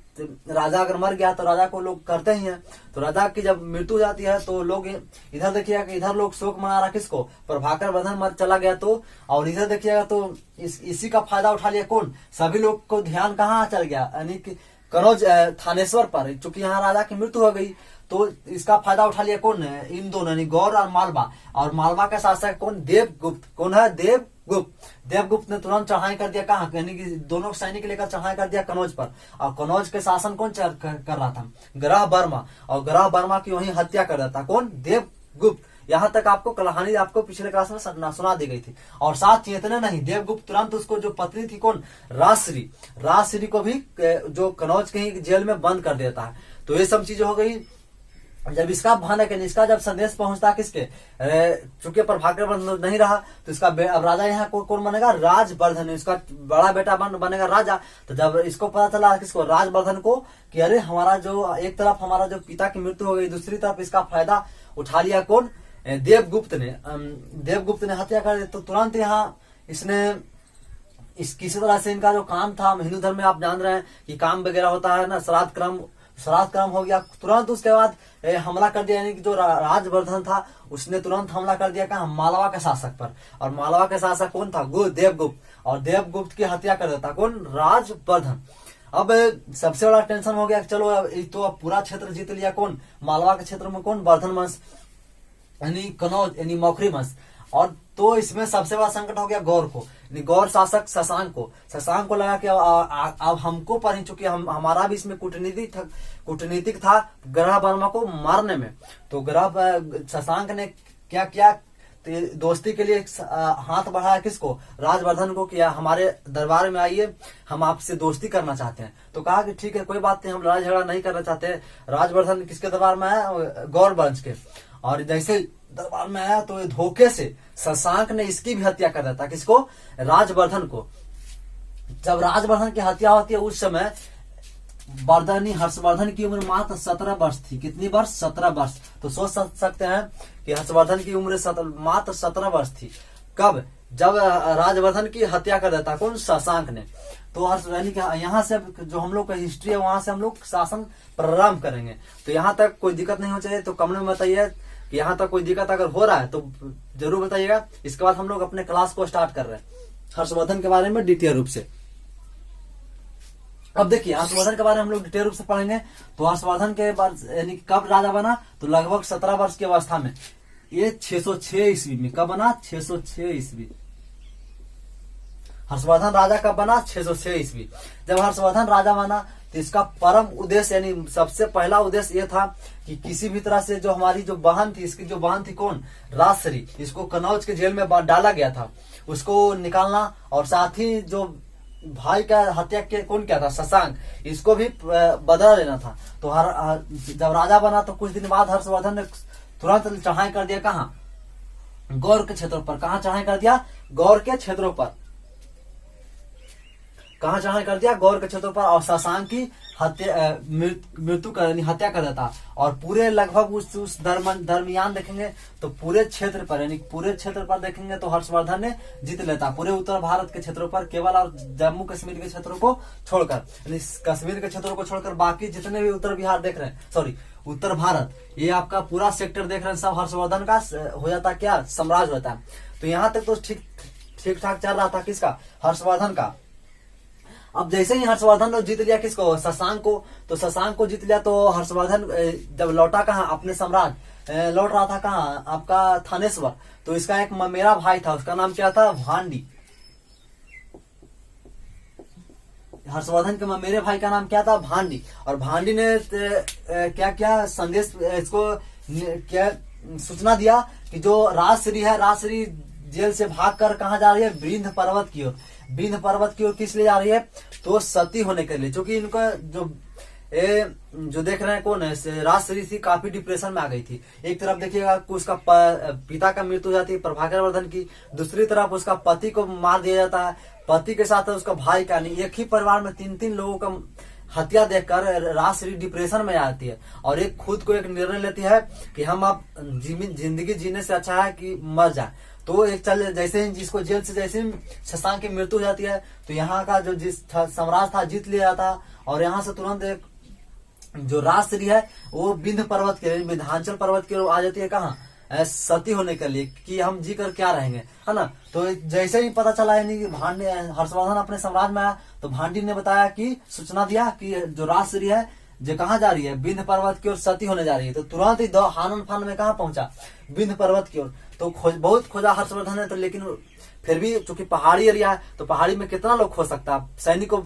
राजा अगर मर गया तो राजा को लोग करते ही हैं। तो राजा की जब मृत्यु हो जाती है तो लोग इधर देखिएगा कि इधर लोग शोक मना रहा किसको, प्रभाकर वर्धन मर चला गया तो, और इधर देखिएगा तो इसी का फायदा उठा लिया कौन, सभी लोग को ध्यान कहाँ चल गया, यानी कि कनौज थानेश्वर पर, चूंकि यहाँ राजा की मृत्यु हो गई तो इसका फायदा उठा लिया कौन है, इन दोनों, यानी गौर और मालवा। और मालवा का शासक कौन, देवगुप्त। कौन है, देवगुप्त। देवगुप्त ने तुरंत चढ़ाई कर दिया कहाँ, यानी कि दोनों सैनिक लेकर चढ़ाई कर दिया कनौज पर। और कनौज के शासन कौन कर रहा था, ग्रह वर्मा, और ग्रह वर्मा की वहीं हत्या कर रहा था कौन, देवगुप्त। यहाँ तक आपको कहानी आपको पिछले क्लास में सुना दी गई थी। और साथ ही इतने नहीं, देवगुप्त तुरंत उसको जो पत्नी थी कौन, राजश्री को भी जो कनौज के ही जेल में बंद कर देता है। तो ये सब चीजें हो गई। जब इसका भानक है, इसका जब संदेश पहुंचता है किसके, चूंकि प्रभाकर वर्धन नहीं रहा तो इसका अब राजा यहाँ कौन बनेगा, राजवर्धन, इसका बड़ा बेटा बनेगा राजा। तो जब इसको पता चला किसको, राजवर्धन को, कि अरे हमारा जो एक तरफ हमारा जो पिता की मृत्यु हो गई, दूसरी तरफ इसका फायदा उठा लिया कौन, देवगुप्त ने हत्या कर दी। तो तुरंत यहाँ इसने किसी तरह से इनका जो काम था, हिंदू धर्म में आप जान रहे हैं कि काम वगैरह होता है ना, श्राद्ध क्रम हो गया, तुरंत उसके बाद हमला कर दिया। यानी कि जो राजवर्धन था उसने तुरंत हमला कर दिया कहा, मालवा के शासक पर। और मालवा के शासक कौन था, देवगुप्त। और देवगुप्त की हत्या कर देता कौन, राजवर्धन। अब सबसे बड़ा टेंशन हो गया, चलो तो अब पूरा क्षेत्र जीत लिया कौन, मालवा के क्षेत्र में कौन, वर्धन वंश, यानी कनौज, यानी मौखरी वंश। और तो इसमें सबसे बड़ा संकट हो गया गौर को, गौर शासक शशांक को लगा कि अब हमको पर ही, चूंकि हमारा भी इसमें कूटनीतिक था ग्रह वर्मा को मारने में। तो शशांक ने क्या किया, दोस्ती के लिए हाथ बढ़ाया किसको, राजवर्धन को, किया हमारे दरबार में आइए, हम आपसे दोस्ती करना चाहते हैं। तो कहा कि ठीक है, कोई बात नहीं, हम लड़ाई झगड़ा नहीं करना चाहते। राजवर्धन किसके दरबार में आया, गौर वंश के। और जैसे दरबार में आया तो धोखे से शशांक ने इसकी भी हत्या कर देता, किसको, राजवर्धन को। जब राजवर्धन की हत्या होती है उस समय हर्षवर्धन की उम्र मात्र 17 वर्ष थी। कितनी वर्ष, 17 वर्ष। तो सोच सकते हैं कि हर्षवर्धन की उम्र मात्र 17 वर्ष थी। कब, जब राजवर्धन की हत्या कर देता कौन, शशांक ने। तो यहाँ से जो हम लोग का हिस्ट्री है वहां से हम लोग शासन प्रारंभ करेंगे। तो यहाँ तक कोई दिक्कत नहीं हो चाहिए, तो कमेंट में बताइए कि यहाँ तक कोई दिक्कत अगर हो रहा है तो जरूर बताइएगा। इसके बाद हम लोग अपने क्लास को स्टार्ट कर रहे हैं हर्षवर्धन के बारे में डिटेल रूप से। अब देखिए हर्षवर्धन के बारे में हम लोग डिटेल रूप से पढ़ेंगे। तो हर्षवर्धन के बाद यानी कब राजा बना, तो लगभग 17 वर्ष की अवस्था में। ये 606 ईस्वी में। कब बना, 606 ईस्वी। हर्षवर्धन राजा कब बना, 606 ईस्वी। जब हर्षवर्धन राजा बना तो इसका परम उद्देश्य, यानी सबसे पहला उद्देश्य ये था कि किसी भी तरह से जो हमारी जो बहन थी, इसकी जो बहन थी कौन, राजश्री, इसको कनौज के जेल में डाला गया था, उसको निकालना। और साथ ही जो भाई का हत्या के कौन क्या था, शशांक, इसको भी बदला लेना था। तो जब राजा बना तो कुछ दिन बाद हर्षवर्धन ने तुरंत चढ़ाई कर दिया कहाँ, गौर के क्षेत्रों पर। कहाँ चढ़ाई कर दिया, गौर के क्षेत्रों पर। कहाँ चढ़ाई कर दिया, गौर के क्षेत्रों पर, और शशांक की मृत्यु कर हत्या कर देता। और पूरे लगभग उस दरमियान देखेंगे तो पूरे क्षेत्र पर, यानी पूरे क्षेत्र पर देखेंगे तो हर्षवर्धन ने जीत लेता, पूरे उत्तर भारत के क्षेत्रों पर केवल, और जम्मू कश्मीर के क्षेत्रों को छोड़कर, यानी कश्मीर के क्षेत्रों को छोड़कर बाकी जितने भी उत्तर बिहार देख रहे हैं, सॉरी उत्तर भारत, ये आपका पूरा सेक्टर देख रहे हैं, सब हर्षवर्धन का हो जाता, क्या साम्राज्य होता है। तो यहाँ तक तो ठीक ठाक चल रहा था, किसका, हर्षवर्धन का। अब जैसे ही हर्षवर्धन ने जीत लिया किसको, शशांक को, तो शशांक को जीत लिया, तो हर्षवर्धन जब लौटा कहाँ, अपने साम्राज्य लौट रहा था कहाँ, आपका थानेश्वर। तो इसका एक ममेरा भाई था, उसका नाम क्या था, भांडी। हर्षवर्धन के ममेरे भाई का नाम क्या था, भांडी। और भांडी ने क्या क्या संदेश, इसको क्या सूचना दिया कि जो राजश्री है, राजश्री जेल से भागकर कहाँ जा रही है, विंध्य पर्वत की ओर। विंध्य पर्वत की ओर किस लिए जा रही है, तो सती होने के लिए, क्योंकि इनका जो देख रहे हैं कौन है, राजश्री थी, काफी डिप्रेशन में आ गई थी। एक तरफ देखिएगा उसका पिता का मृत्यु हो जाती है प्रभाकर वर्धन की, दूसरी तरफ उसका पति को मार दिया जाता है, पति के साथ उसका भाई का, नहीं एक ही परिवार में तीन लोगों का हत्या देखकर राजश्री डिप्रेशन में आती है, और एक खुद को एक निर्णय लेती है कि हम अब जिंदगी जीने से अच्छा है कि मर जाए। तो एक जैसे ही जिसको जेल से जैसे ही शशांक की मृत्यु हो जाती है, तो यहाँ का जो जिस साम्राज्य था जीत लिया जाता, और यहाँ से तुरंत एक जो राजश्री है वो विंध्य पर्वत के विंध्याचल पर्वत की ओर आ जाती है, कहाँ, सती होने के लिए, कि हम जी कर क्या रहेंगे, है ना। तो जैसे ही पता चला, यानी कि हर्षवर्धन अपने साम्राज्य में आया, तो भांडी ने बताया कि सूचना दिया कि जो राजश्री है जो कहाँ जा रही है, विंध्य पर्वत की ओर सती होने जा रही है। तो तुरंत ही हानन फान में कहाँ पहुंचा, विंध्य पर्वत की ओर। तो बहुत खोजा हर्षवर्धन ने, तो लेकिन फिर भी चूंकि पहाड़ी एरिया है, तो पहाड़ी में कितना लोग खोज सकता, सैनिक को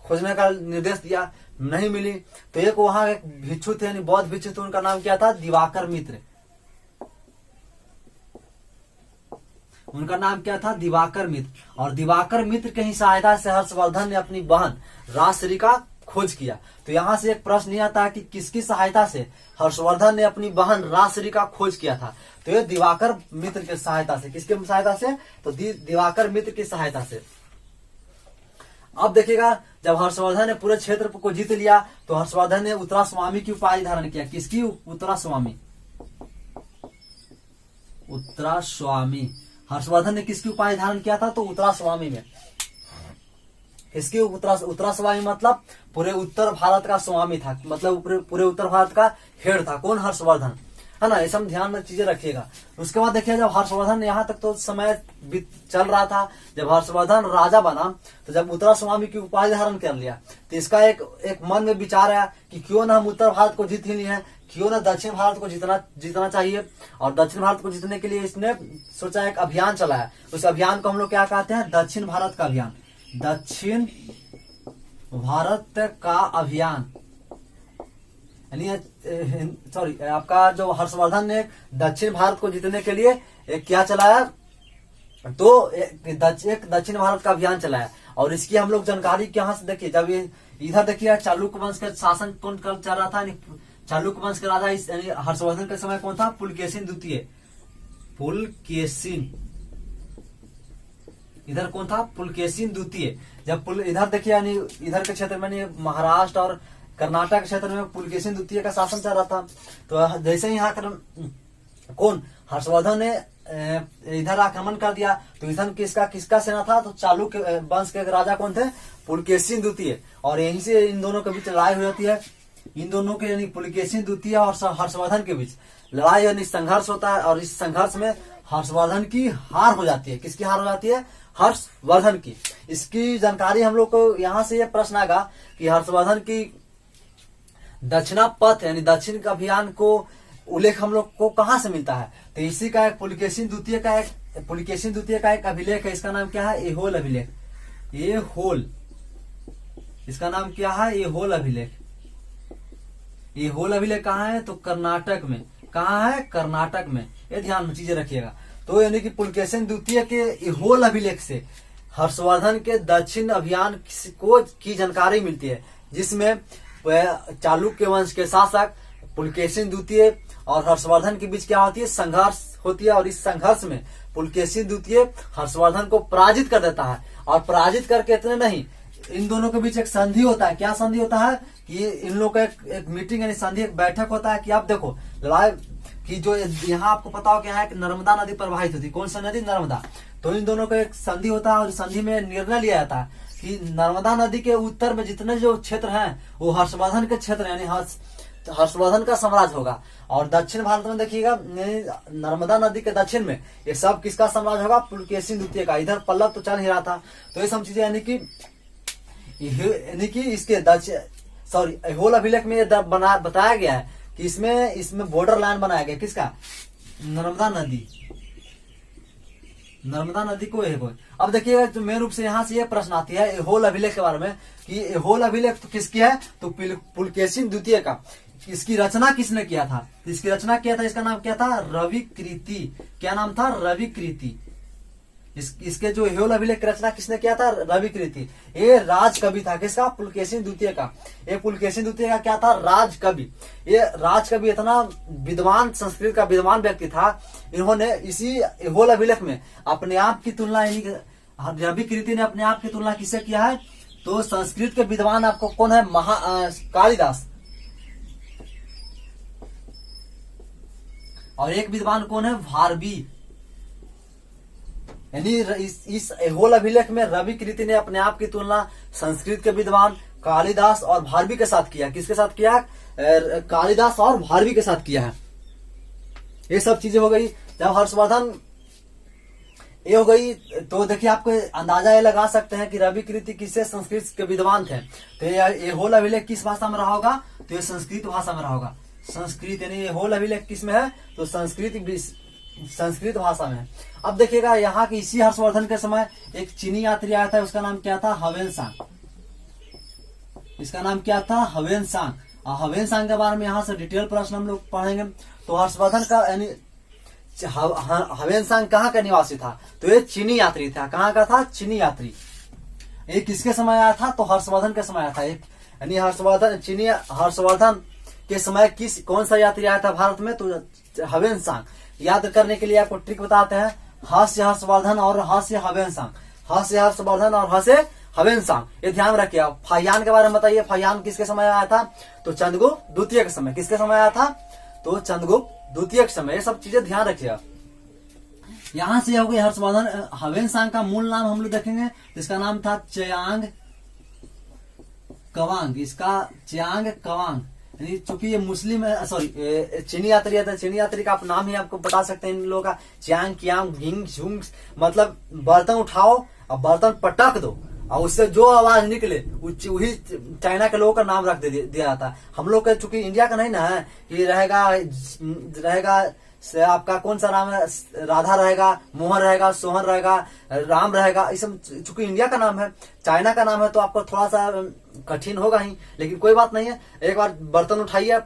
खोजने का निर्देश दिया, नहीं मिली। तो एक वहां एक भिक्षु थे, यानी बौद्ध भिक्षु थे, उनका नाम क्या था, दिवाकर मित्र। उनका नाम क्या था, दिवाकर मित्र। और दिवाकर मित्र की ही सहायता से हर्षवर्धन ने अपनी बहन राजश्री का खोज किया। तो यहाँ से एक प्रश्न ये आता है कि किसकी सहायता से हर्षवर्धन ने अपनी बहन राजश्री का खोज किया था, तो ये दिवाकर मित्र की सहायता से। किसके सहायता से, तो दिवाकर मित्र की सहायता से। अब देखिएगा, जब हर्षवर्धन ने पूरे क्षेत्र को जीत लिया, तो हर्षवर्धन ने उत्तरा स्वामी की उपाधि धारण किया। किसकी, उत्तरा स्वामी। उत्तरा स्वामी, हर्षवर्धन ने किसकी उपाधि धारण किया था, तो उत्तरा स्वामी में। इसकी उत्तरा स्वामी मतलब पूरे उत्तर भारत का स्वामी था, मतलब पूरे उत्तर भारत का हेड था, कौन, हर्षवर्धन, है ना। ये सब ध्यान में चीजें रखिएगा। उसके बाद देखिए, जब हर्षवर्धन यहाँ तक तो समय चल रहा था, जब हर्षवर्धन राजा बना, तो जब उत्तरा स्वामी की उपाधि धारण कर लिया, तो इसका एक मन में विचार आया कि क्यों ना हम उत्तर भारत को जीत ही लिए हैं, क्यों ना दक्षिण भारत को जीतना चाहिए। और दक्षिण भारत को जीतने के लिए इसने सोचा, एक अभियान चलाया। उस अभियान को हम लोग क्या कहते हैं, दक्षिण भारत का अभियान। दक्षिण भारत का अभियान, यानी सॉरी, आपका जो हर्षवर्धन ने दक्षिण भारत को जीतने के लिए एक क्या चलाया, तो एक दक्षिण भारत का अभियान चलाया। और इसकी हम लोग जानकारी कहाँ से देखिए, जब ये इधर देखिए चालुक्य वंश का शासन कौन कर चल रहा था, चालुक्य वंश का राजा यानी हर्षवर्धन के समय कौन था, पुलकेशिन द्वितीय। पुलकेशिन, इधर कौन था, पुलकेशिन द्वितीय। जब इधर देखिए, यानी इधर के क्षेत्र में महाराष्ट्र और कर्नाटक क्षेत्र में पुलकेशिन द्वितीय का शासन चल रहा था। तो जैसे ही यहाँ कौन, हर्षवर्धन ने इधर आक्रमण कर दिया, तो इधर किसका सेना था, तो चालुक्य वंश के राजा कौन थे, पुलकेशिन द्वितीय। और यहीं से इन दोनों के बीच लड़ाई हो जाती है, इन दोनों के यानी पुलकेशिन द्वितीय और हर्षवर्धन के बीच लड़ाई यानी संघर्ष होता है। और इस संघर्ष में हर्षवर्धन की हार हो जाती है। किसकी हार हो जाती है, हर्षवर्धन की। इसकी जानकारी हम लोग को यहाँ से ये प्रश्न आएगा कि हर्षवर्धन की दक्षिणा पथ यानी दक्षिण का अभियान को उल्लेख हम लोग को कहाँ से मिलता है, तो इसी का एक पुलकेशिन द्वितीय का एक अभिलेख है। इसका नाम क्या है, एहोल अभिलेख। एहोल, इसका नाम क्या है, एहोल अभिलेख। एहोल अभिलेख कहाँ है, तो कर्नाटक में। कहाँ है, कर्नाटक में। ये ध्यान में चीजें रखिएगा। तो यानी कि पुलकेशिन द्वितीय के एहोल अभिलेख से हर्षवर्धन के दक्षिण अभियान को की जानकारी मिलती है, जिसमें चालुक्य वंश के शासक पुलकेशिन द्वितीय और हर्षवर्धन के बीच क्या होती है, संघर्ष होती है। और इस संघर्ष में पुलकेशिन द्वितीय हर्षवर्धन को पराजित कर देता है और पराजित करके इतने नहीं, इन दोनों के बीच एक संधि होता है। क्या संधि होता है कि इन लोगों का एक मीटिंग यानी संधि, एक बैठक होता है कि आप देखो लड़ाई कि जो यहाँ आपको पता हो क्या है कि नर्मदा नदी प्रवाहित होती है। कौन सा नदी? नर्मदा। तो इन दोनों का एक संधि होता है और संधि में निर्णय लिया जाता है कि नर्मदा नदी के उत्तर में जितने जो क्षेत्र हैं वो हर्षवर्धन के क्षेत्र यानी हर्षवर्धन का साम्राज्य होगा। और दक्षिण भारत में देखिएगा नर्मदा नदी के दक्षिण में ये सब किसका साम्राज्य होगा? पुलकेशिन द्वितीय का। इधर पल्लव तो चल ही रहा था। तो ये सब चीजें यानी कि इसके ऐहोल अभिलेख में बताया गया है कि इसमें बॉर्डर लाइन बनाया गया किसका? नर्मदा नदी को है कोई। अब देखिएगा तो मेन रूप से यहाँ से ये प्रश्न आती है ऐहोल अभिलेख के बारे में कि ऐहोल अभिलेख तो किसकी है? तो पुलकेशिन द्वितीय का। इसकी रचना किसने किया था? इसकी रचना किया था, इसका नाम क्या था? रविकृति। क्या नाम था? रविकृति। इसके जो ऐहोल अभिलेख की रचना किसने किया था? रविकृति। ये राजकवि था किसका? पुलकेशिन द्वितीय का। ये पुलकेशिन द्वितीय का क्या था? राजकवि। ये राजकवि इतना विद्वान, संस्कृत का विद्वान व्यक्ति था। इन्होंने इसी ऐहोल अभिलेख में अपने आप की तुलना, रविकृति ने अपने आप की तुलना किससे किया है? तो संस्कृत के विद्वान आपको कौन है? कालिदास। और एक विद्वान कौन है? भारवी। यानी इस ऐहोल अभिलेख में रविकृति ने अपने आप की तुलना संस्कृत के विद्वान कालिदास और भारवी के साथ किया। किसके साथ किया? कालिदास और भारवी के साथ किया है। ये सब चीजें हो गई। जब हर्षवर्धन ये हो गई तो देखिए आपको अंदाजा ये लगा सकते हैं कि रविकृति किससे? संस्कृत के विद्वान थे। तो ये ऐहोल अभिलेख किस भाषा में रहा होगा? तो ये संस्कृत भाषा में रहा होगा। संस्कृत यानी ऐहोल अभिलेख किस में है? तो संस्कृत भाषा में है। अब देखिएगा यहाँ की इसी हर्षवर्धन के समय एक चीनी यात्री आया था, उसका नाम क्या था? हवेनसांग। इसका नाम क्या था? हवेनसांग। और हवेनसांग के बारे में यहाँ से डिटेल प्रश्न हम लोग पढ़ेंगे। तो हर्षवर्धन का यानी हवेनसांग कहाँ का निवासी था? तो ये चीनी यात्री था। कहाँ का था? चीनी यात्री। ये किसके समय आया था? तो हर्षवर्धन के समय आया था। यानी हर्षवर्धन के समय कौन सा यात्री आया था भारत में? तो हवेनसांग। याद करने के लिए आपको ट्रिक बताते हैं। हास्य हर्षवर्धन और हास्य हवेनसांग। हास्य हर्षवर्धन और हास्य हवेनसांग, ये ध्यान रखिए। फाहियान के बारे में बताइए। फाहियान किसके समय आया था? तो चंद्रगुप्त द्वितीय के समय। किसके समय आया था? तो चंद्रगुप्त द्वितीय के समय। ये सब चीजें ध्यान रखिए। यहां से हो गई हर्षवर्धन। हवेनसांग का मूल नाम हम लोग देखेंगे, जिसका नाम था चयांग कवांग। इसका चयांग कवांग। चूंकि ये मुस्लिम है, सॉरी चीनी यात्री है, चीनी यात्री का आप नाम ही आपको बता सकते हैं इन लोगों का। च्यांग कियांग घिंग झुंग, मतलब बर्तन उठाओ और बर्तन पटक दो और उससे जो आवाज निकले वही चाइना के लोगों का नाम रख दिया जाता है। हम लोग का चूंकि इंडिया का नहीं ना है कि रहेगा से आपका कौन सा नाम है? राधा रहेगा, मोहन रहेगा, सोहन रहेगा, राम रहेगा। इस चूंकि इंडिया का नाम है, चाइना का नाम है तो आपको थोड़ा सा कठिन होगा ही, लेकिन कोई बात नहीं है। एक बार बर्तन उठाइए,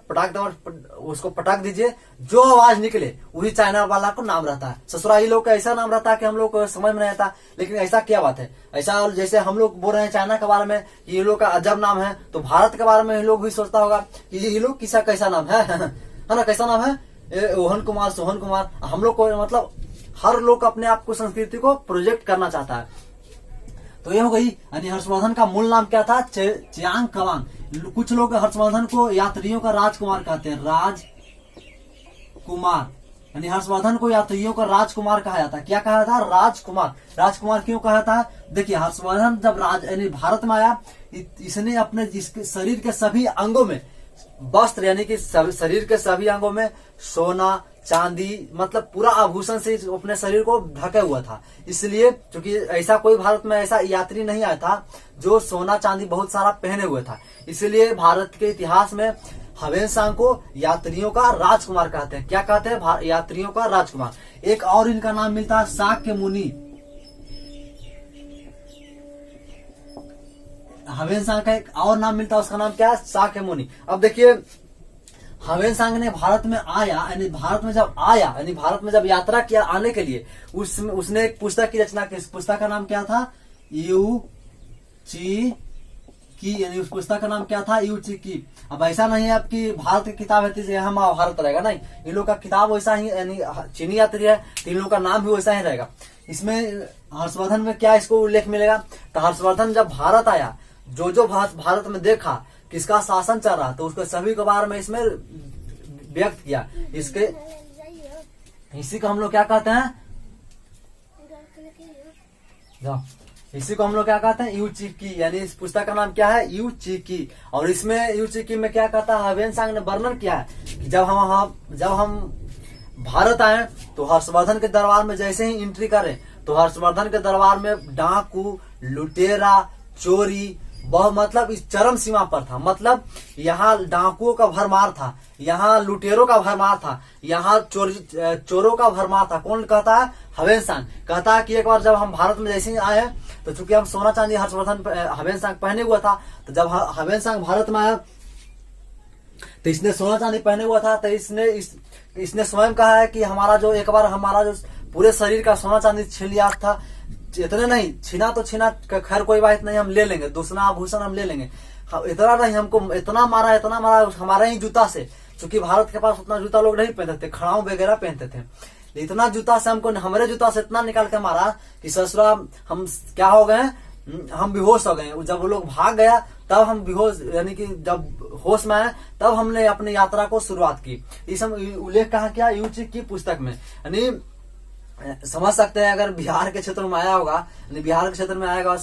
उसको पटाख दीजिए, जो आवाज निकले वही चाइना वाला को नाम रहता है। ससुराली लोग का ऐसा नाम रहता है कि हम लोग को समझ में नहीं आता, लेकिन ऐसा क्या बात है? ऐसा जैसे हम लोग बोल रहे हैं चाइना के बारे में कि ये लोग का अजब नाम है, तो भारत के बारे में लोग भी सोचता होगा कि ये लोग किसा कैसा नाम है ना? कैसा नाम है? ओहन कुमार, सोहन कुमार। हम लोग को मतलब हर लोग अपने आप को संस्कृति को प्रोजेक्ट करना चाहता है। तो ये हो गई। यानी हर्षवर्धन का मूल नाम क्या था? च्यांग कवांग। कुछ लोग हर्षवर्धन को यात्रियों का राजकुमार कहते हैं। राजकुमार यानी हर्षवर्धन को यात्रियों का राजकुमार कहा जाता है। क्या कहा था? राजकुमार। राजकुमार क्यों कहा था? देखिए हर्षवर्धन जब यानी भारत में आया, इसने अपने शरीर के सभी अंगों में वस्त्र यानी कि शरीर के सभी अंगों में सोना चांदी, मतलब पूरा आभूषण से अपने शरीर को ढके हुआ था। इसलिए क्योंकि ऐसा कोई भारत में ऐसा यात्री नहीं आया था जो सोना चांदी बहुत सारा पहने हुए था, इसलिए भारत के इतिहास में हवेनसांग को यात्रियों का राजकुमार कहते हैं। क्या कहते हैं? यात्रियों का राजकुमार। एक और इनका नाम मिलता है शाक्य मुनि। हवेनसांग का एक और नाम मिलता है, उसका नाम क्या है? शाक्य मुनि। अब देखिए हवेनसांग ने भारत में आया, यानी भारत में जब यात्रा किया आने के लिए उसने एक पुस्तक की रचना की। इस पुस्तक का नाम क्या था? यू ची की, यानी उस पुस्तक का नाम क्या था? यू ची की। अब ऐसा नहीं है आपकी भारत की किताब है तो यहाँ महाभारत रहेगा, नहीं। इन लोग का किताब वैसा ही, यानी चीनी यात्री है तो इन लोग का नाम भी वैसा ही रहेगा। इसमें हर्षवर्धन में क्या इसको उल्लेख मिलेगा? तो हर्षवर्धन जब भारत आया, जो भारत में देखा किसका शासन चल रहा, तो उसको सभी के बारे में इसमें व्यक्त किया। इसी को हम लोग क्या कहते हैं? इसी को हम लोग क्या कहते हैं? यूचिकी। यानी इस पुस्तक का नाम क्या है? यूचिकी। और इसमें यूचिकी में क्या कहता है? ह्वेनसांग ने वर्णन किया है कि जब हम भारत आए तो हर्षवर्धन के दरबार में जैसे ही एंट्री करें तो हर्षवर्धन के दरबार में डाकू, लुटेरा, चोरी मतलब इस चरम सीमा पर था। मतलब यहाँ डाकुओं का भरमार था, यहाँ लुटेरों का भरमार था, यहाँ चोरों का भरमार था। कौन कहता है? ह्वेनसांग कहता है कि एक बार जब हम भारत में जैसे ही आए तो चूंकि हम सोना चांदी हर्षवर्धन ह्वेनसांग पहने हुआ था, तो जब ह्वेनसांग भारत में आया तो इसने सोना चांदी पहने हुआ था, तो इसने स्वयं कहा है कि हमारा जो पूरे शरीर का सोना चांदी छीन लिया था। इतने नहीं छीना तो छीना, खैर कोई बात नहीं, हम ले लेंगे, दूसरा आभूषण हम ले लेंगे। इतना नहीं, हमको इतना मारा हमारे ही जूता से, क्योंकि भारत के पास उतना जूता लोग नहीं पहनते थे, खड़ाऊ वगैरह पहनते थे। इतना जूता से हमको, हमारे जूता से इतना निकाल के मारा कि ससुरा हम क्या हो गए, हम बेहोश हो गए। जब वो लोग भाग गया तब हम बेहोश, यानी कि जब होश में आए तब हमने अपनी यात्रा को शुरुआत की। इस उल्लेख कहा क्या? यूचिक की पुस्तक में। यानी समझ सकते हैं अगर बिहार के क्षेत्र में आया होगा, बिहार के क्षेत्र में आएगा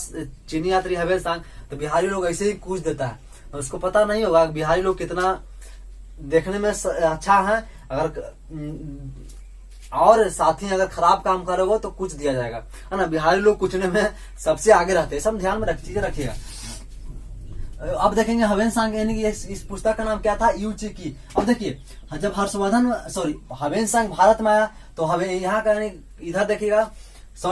चीनी यात्री ह्वेनसांग, तो बिहारी लोग ऐसे ही कूच देता है। तो उसको पता नहीं होगा बिहारी लोग कितना देखने में अच्छा है, अगर और साथ ही अगर खराब काम करोगे तो कुछ दिया जाएगा, है ना। बिहारी लोग कुचने में सबसे आगे रहते हैं, सब ध्यान में चीजें रखिएगा। अब देखेंगे ह्वेनसांग, यानी कि इस पुस्तक का नाम क्या था? यूचिकी। अब देखिए जब ह्वेनसांग भारत में आया तो यहाँ का इधर देखिएगा,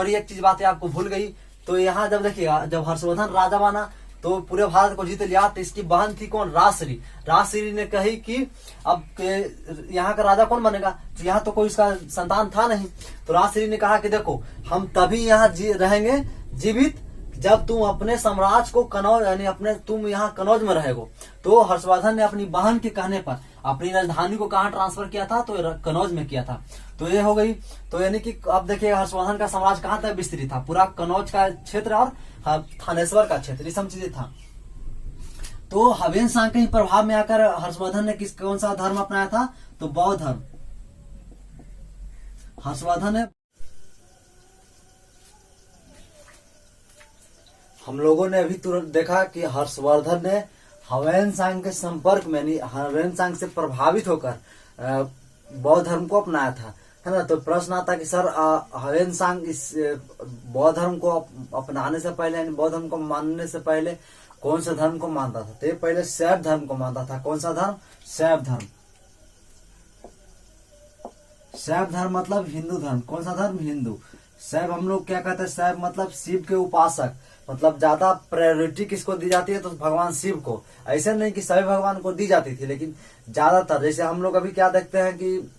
एक चीज बात है आपको भूल गई। तो यहाँ जब देखिएगा, जब हर्षवर्धन राजा बना तो पूरे भारत को जीत लिया, तो इसकी बहन थी कौन? राजश्री ने कही कि अब यहाँ का राजा कौन बनेगा? तो यहाँ तो कोई इसका संतान था नहीं। तो राजश्री ने कहा कि देखो, हम तभी यहाँ रहेंगे जीवित जब तुम अपने साम्राज्य को कनौज, यानी तुम यहाँ कनौज में रहेगो। तो हर्षवर्धन ने अपनी बहन के कहने पर अपनी राजधानी को कहाँ ट्रांसफर किया था? तो कनौज में किया था। तो ये हो गई। तो यानी कि अब देखिए हर्षवर्धन का साम्राज्य कहाँ तक विस्तृत था? पूरा कनौज का क्षेत्र और थानेश्वर का क्षेत्र, ये सब चीजें था। तो ह्वेनसांग के प्रभाव में आकर हर्षवर्धन ने कौन सा धर्म अपनाया था? तो बौद्ध धर्म। हर्षवर्धन ने, हम लोगों ने अभी तुरंत देखा कि हर्षवर्धन ने ह्वेनसांग के संपर्क में, यानी ह्वेनसांग से प्रभावित होकर बौद्ध धर्म को अपनाया था, है ना। तो प्रश्न आता कि सर ह्वेनसांग इस बौद्ध धर्म को अपनाने से पहले, यानी बौद्ध धर्म को मानने से पहले कौन सा धर्म को मानता था? तो ये पहले शैव धर्म को मानता था। कौन सा धर्म? शैव धर्म। शैव धर्म मतलब हिंदू धर्म। कौन सा धर्म? हिंदू। शैव हम लोग क्या कहते हैं? शैव मतलब शिव के उपासक, मतलब ज्यादा प्रायोरिटी किसको दी जाती है? तो भगवान शिव को। ऐसे नहीं कि सभी भगवान को दी जाती थी, लेकिन ज्यादातर, जैसे हम लोग अभी क्या देखते हैं कि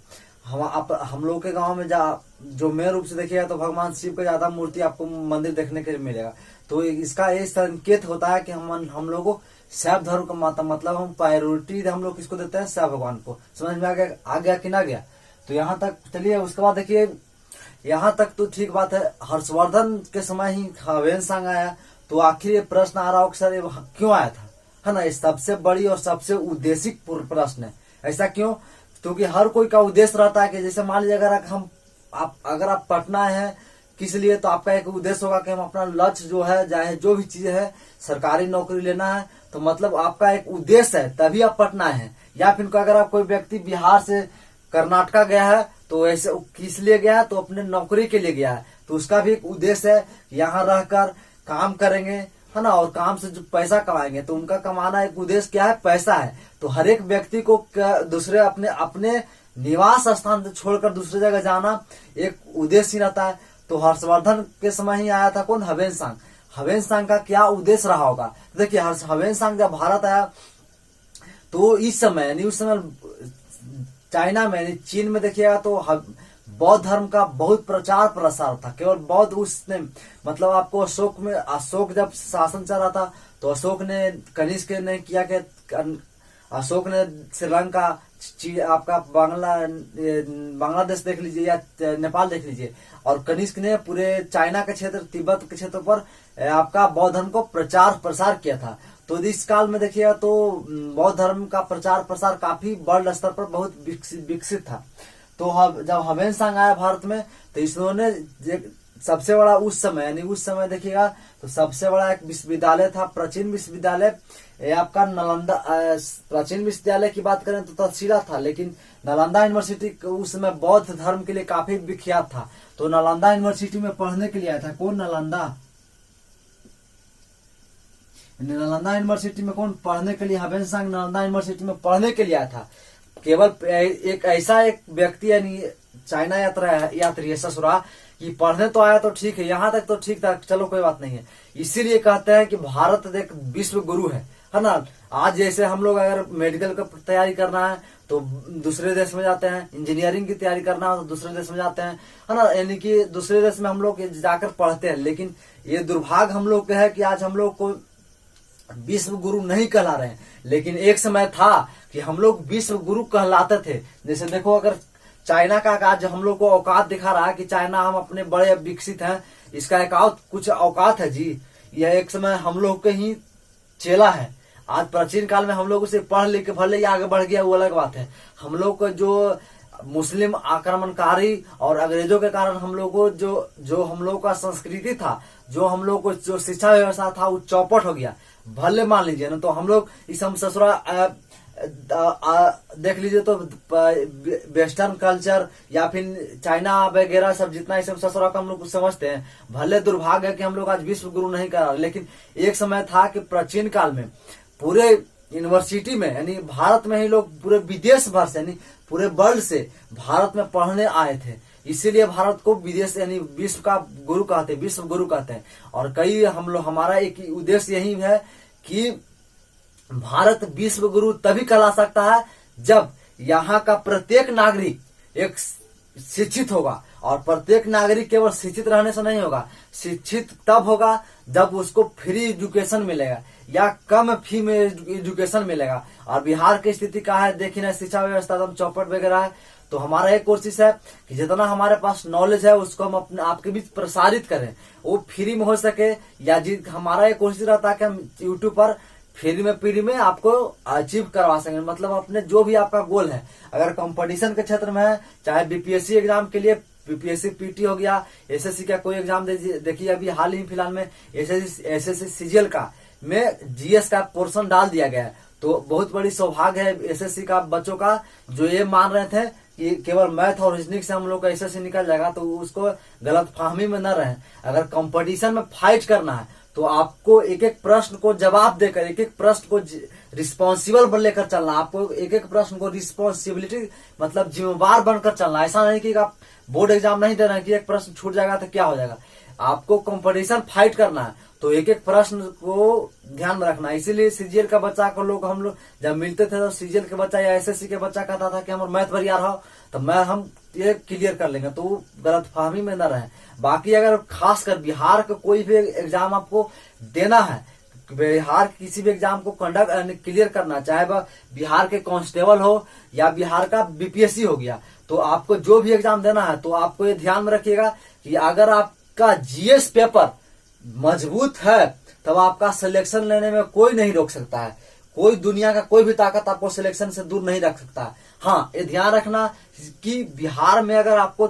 हम लोग के गांव में जो मेन रूप से देखिएगा तो भगवान शिव का ज्यादा मूर्ति आपको मंदिर देखने के लिए मिलेगा। तो इसका ये संकेत होता है कि हम लोग को शैव धर्म का मतलब हम प्रायोरिटी हम लोग किसको देते हैं? शैव भगवान को। समझ में आ गया कि ना गया? तो यहाँ तक चलिए, उसके बाद देखिए यहाँ तक तो ठीक बात है। हर्षवर्धन के समय ही ह्वेनसांग आया, तो आखिर ये प्रश्न आ रहा हो कि सर ये क्यों आया था, है ना। ये सबसे बड़ी और सबसे उद्देशिक प्रश्न है। ऐसा क्यों? क्योंकि हर कोई का उद्देश्य रहता है कि जैसे मान लीजिए अगर आप पटना है किस लिए, तो आपका एक उद्देश्य होगा कि हम अपना लक्ष्य जो है, चाहे जो भी चीज है, सरकारी नौकरी लेना है, तो मतलब आपका एक उद्देश्य है, तभी आप पटना है। या फिर अगर आप कोई व्यक्ति बिहार से कर्नाटका गया है तो ऐसे किस लिए गया है? तो अपने नौकरी के लिए गया है, तो उसका भी एक उद्देश्य है, यहाँ रहकर काम करेंगे, है ना, और काम से जो पैसा कमाएंगे, तो उनका कमाना एक उद्देश्य क्या है? पैसा है। तो हर एक व्यक्ति को दूसरे अपने निवास स्थान से छोड़कर दूसरी जगह जाना एक उद्देश्य ही रहता है। तो हर्षवर्धन के समय ही आया था कौन? ह्वेनसांग। ह्वेनसांग का क्या उद्देश्य रहा होगा? देखिए ह्वेनसांग जब भारत आया तो इस समय, यानी उस समय चाइना में, यानी चीन में देखिएगा तो बौद्ध धर्म का बहुत प्रचार प्रसार था। केवल बौद्ध उसने, मतलब आपको अशोक जब शासन चल रहा था तो अशोक ने, कनिष्क ने किया कि अशोक ने श्रीलंका, आपका बांग्लादेश देख लीजिए या नेपाल देख लीजिए, और कनिष्क ने पूरे चाइना के क्षेत्र, तिब्बत के क्षेत्र पर आपका बौद्ध धर्म को प्रचार प्रसार किया था। तो इस काल में देखिएगा तो बौद्ध धर्म का प्रचार प्रसार काफी बड़े स्तर पर बहुत विकसित था। तो जब ह्वेनसांग आया भारत में तो इसने सबसे बड़ा उस समय, यानी उस समय देखिएगा तो सबसे बड़ा एक विश्वविद्यालय था, प्राचीन विश्वविद्यालय आपका नालंदा। प्राचीन विश्वविद्यालय की बात करें तो तक्षशिला था, लेकिन नालंदा यूनिवर्सिटी उस समय बौद्ध धर्म के लिए काफी विख्यात था। तो नालंदा यूनिवर्सिटी में पढ़ने के लिए आया था। कौन? नालंदा यूनिवर्सिटी में कौन पढ़ने के लिए? ह्वेनसांग नालंदा यूनिवर्सिटी में पढ़ने के लिए आया था। केवल एक ऐसा एक व्यक्ति यानी चाइना यात्री ऐसा सुरा कि पढ़ने तो आया तो ठीक है, यहाँ तक तो ठीक था, चलो कोई बात नहीं है। इसीलिए कहते हैं कि भारत एक विश्व गुरु है ना। आज जैसे हम लोग अगर मेडिकल का तैयारी करना है तो दूसरे देश में जाते हैं, इंजीनियरिंग की तैयारी करना हो तो दूसरे देश में जाते हैं, है ना। यानी कि दूसरे देश में हम लोग जाकर पढ़ते हैं। लेकिन ये दुर्भाग्य हम लोग का है कि आज हम लोग को विश्व गुरु नहीं कहला रहे हैं। लेकिन एक समय था कि हम लोग विश्व गुरु कहलाते थे। जैसे देखो, अगर चाइना का आज हम लोग को औकात दिखा रहा है कि चाइना हम अपने बड़े विकसित हैं, इसका एक कुछ औकात है जी। यह एक समय हम लोग के ही चेला है। आज प्राचीन काल में हम लोग उसे पढ़ लिख के भले ही आगे बढ़ गया, वो अलग बात है। हम लोग को जो मुस्लिम आक्रमणकारी और अंग्रेजों के कारण हम लोग को जो हम लोग का संस्कृति था, जो हम लोग को जो शिक्षा व्यवस्था था, वो चौपट हो गया। भले मान लीजिए ना, तो हम लोग इस हम ससुरा देख लीजिए तो वेस्टर्न कल्चर या फिर चाइना वगैरह सब जितना इस ससुरा को हम लोग समझते हैं। भले दुर्भाग्य है कि हम लोग आज विश्व गुरु नहीं कर रहे, लेकिन एक समय था कि प्राचीन काल में पूरे यूनिवर्सिटी में, यानी भारत में ही लोग पूरे विदेश भर से, यानी पूरे वर्ल्ड से भारत में पढ़ने आए थे। इसीलिए भारत को विदेश यानी विश्व का गुरु कहते हैं, विश्व गुरु कहते हैं। और कई हम लोग, हमारा एक उद्देश्य यही है कि भारत विश्व गुरु तभी कहला सकता है जब यहाँ का प्रत्येक नागरिक एक शिक्षित होगा। और प्रत्येक नागरिक केवल शिक्षित रहने से नहीं होगा, शिक्षित तब होगा जब उसको फ्री एजुकेशन मिलेगा या कम फी में एजुकेशन मिलेगा। और बिहार की स्थिति क्या है देखिए ना, शिक्षा व्यवस्था एकदम चौपट वगैरह है। तो हमारा एक कोशिश है कि जितना हमारे पास नॉलेज है उसको हम अपने आपके बीच प्रसारित करें, वो फ्री में हो सके। या हमारा एक कोशिश रहता है कि हम यूट्यूब पर फ्री में आपको अचीव करवा सकें। मतलब अपने जो भी आपका गोल है, अगर कंपटीशन के क्षेत्र में है, चाहे बीपीएससी एग्जाम के लिए बीपीएससी पीटी हो गया, एसएससी का कोई एग्जाम देखिए, अभी हाल ही फिलहाल में एसएससी सीजीएल का में जीएस का पोर्शन डाल दिया गया है। तो बहुत बड़ी सौभाग्य है एसएससी का बच्चों का, जो ये मान रहे थे कि केवल मैथ और रीजनिंग से हम लोग का एसएससी निकल जाएगा, तो उसको गलत फहमी में न रहे। अगर कंपटीशन में फाइट करना है तो आपको एक एक प्रश्न को जवाब देकर, एक एक प्रश्न को रिस्पॉन्सिबल लेकर चलना। आपको एक एक प्रश्न को रिस्पॉन्सिबिलिटी मतलब जिम्मेवार बनकर चलना। ऐसा नहीं कि आप बोर्ड एग्जाम नहीं दे रहे हैं कि एक प्रश्न छूट जाएगा तो क्या हो जाएगा। आपको कंपटीशन फाइट करना है तो एक एक प्रश्न को ध्यान में रखना। इसीलिए सीजीएल का बच्चा को लोग, हम लोग जब मिलते थे तो सीजीएल के बच्चा या एसएससी के बच्चा कहता था कि हमारा मैथ बढ़िया रहो तो हम ये क्लियर कर लेंगे, तो वो गलत फहमी में न रहे। बाकी अगर खासकर बिहार का कोई भी एग्जाम आपको देना है, बिहार किसी भी एग्जाम को कंडक्ट क्लियर करना, चाहे वह बिहार के कांस्टेबल हो या बिहार का बीपीएससी हो गया, तो आपको जो भी एग्जाम देना है तो आपको ये ध्यान में रखिएगा कि अगर आपका जीएस पेपर मजबूत है तब आपका सिलेक्शन लेने में कोई नहीं रोक सकता है। कोई दुनिया का कोई भी ताकत आपको सिलेक्शन से दूर नहीं रख सकता। हाँ, ये ध्यान रखना कि बिहार में अगर आपको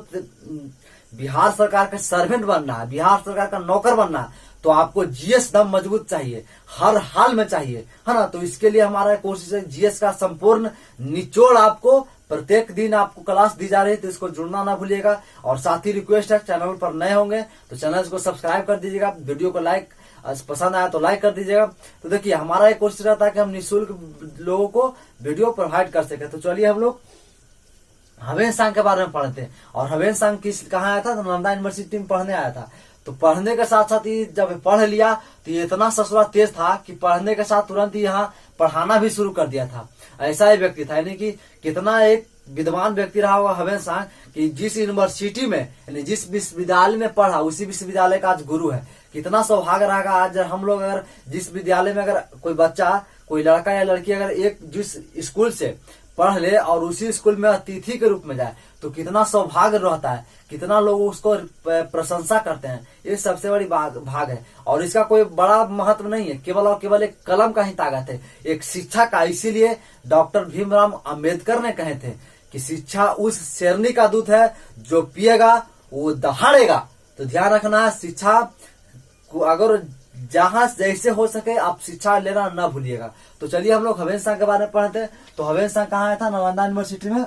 बिहार सरकार का सर्वेंट बनना है, बिहार सरकार का नौकर बनना है, तो आपको जीएस दम मजबूत चाहिए, हर हाल में चाहिए, है ना। तो इसके लिए हमारा कोशिश है जीएस का संपूर्ण निचोड़ आपको प्रत्येक दिन आपको क्लास दी जा रही है, तो इसको जुड़ना ना भूलिएगा। और साथ ही रिक्वेस्ट है, चैनल पर नए होंगे तो चैनल को सब्सक्राइब कर दीजिएगा, वीडियो को लाइक, पसंद आया तो लाइक कर दीजिएगा। तो देखिए हमारा एक कोशिश रहता है कि हम निःशुल्क लोगों को वीडियो प्रोवाइड कर सके। तो चलिए हम लोग ह्वेनसांग के बारे में पढ़ते हैं। और ह्वेनसांग कहाँ आया था? तो नालंदा यूनिवर्सिटी में पढ़ने आया था। तो पढ़ने के साथ साथ ही जब पढ़ लिया तो ये इतना ससुरा तेज था कि पढ़ने के साथ तुरंत ही यहाँ पढ़ाना भी शुरू कर दिया था। ऐसा ही व्यक्ति था, यानी कि कितना एक विद्वान व्यक्ति रहा हुआ ह्वेनसांग कि जिस यूनिवर्सिटी में यानी जिस विश्वविद्यालय में पढ़ा उसी विश्वविद्यालय का आज गुरु है। कितना सौभाग्य रहेगा आज हम लोग, अगर जिस विद्यालय में अगर कोई बच्चा कोई लड़का या लड़की अगर एक जिस स्कूल से पढ़ ले और उसी स्कूल में अतिथि के रूप में जाए तो कितना सौभाग्य रहता है, कितना लोग उसको प्रशंसा करते हैं। ये सबसे बड़ी भाग है और इसका कोई बड़ा महत्व नहीं है, केवल और केवल एक कलम का ही ताकत है, एक शिक्षा का। इसीलिए डॉक्टर भीमराव अंबेडकर ने कहे थे कि शिक्षा उस शेरनी का दूध है जो पिएगा वो दहाड़ेगा। तो ध्यान रखना है, शिक्षा को अगर जहां जैसे हो सके आप शिक्षा लेना न भूलिएगा। तो चलिए हम लोग हवेन शाह के बारे में पढ़ते हैं। तो हवेन शाह कहाँ आया था? नालंदा यूनिवर्सिटी में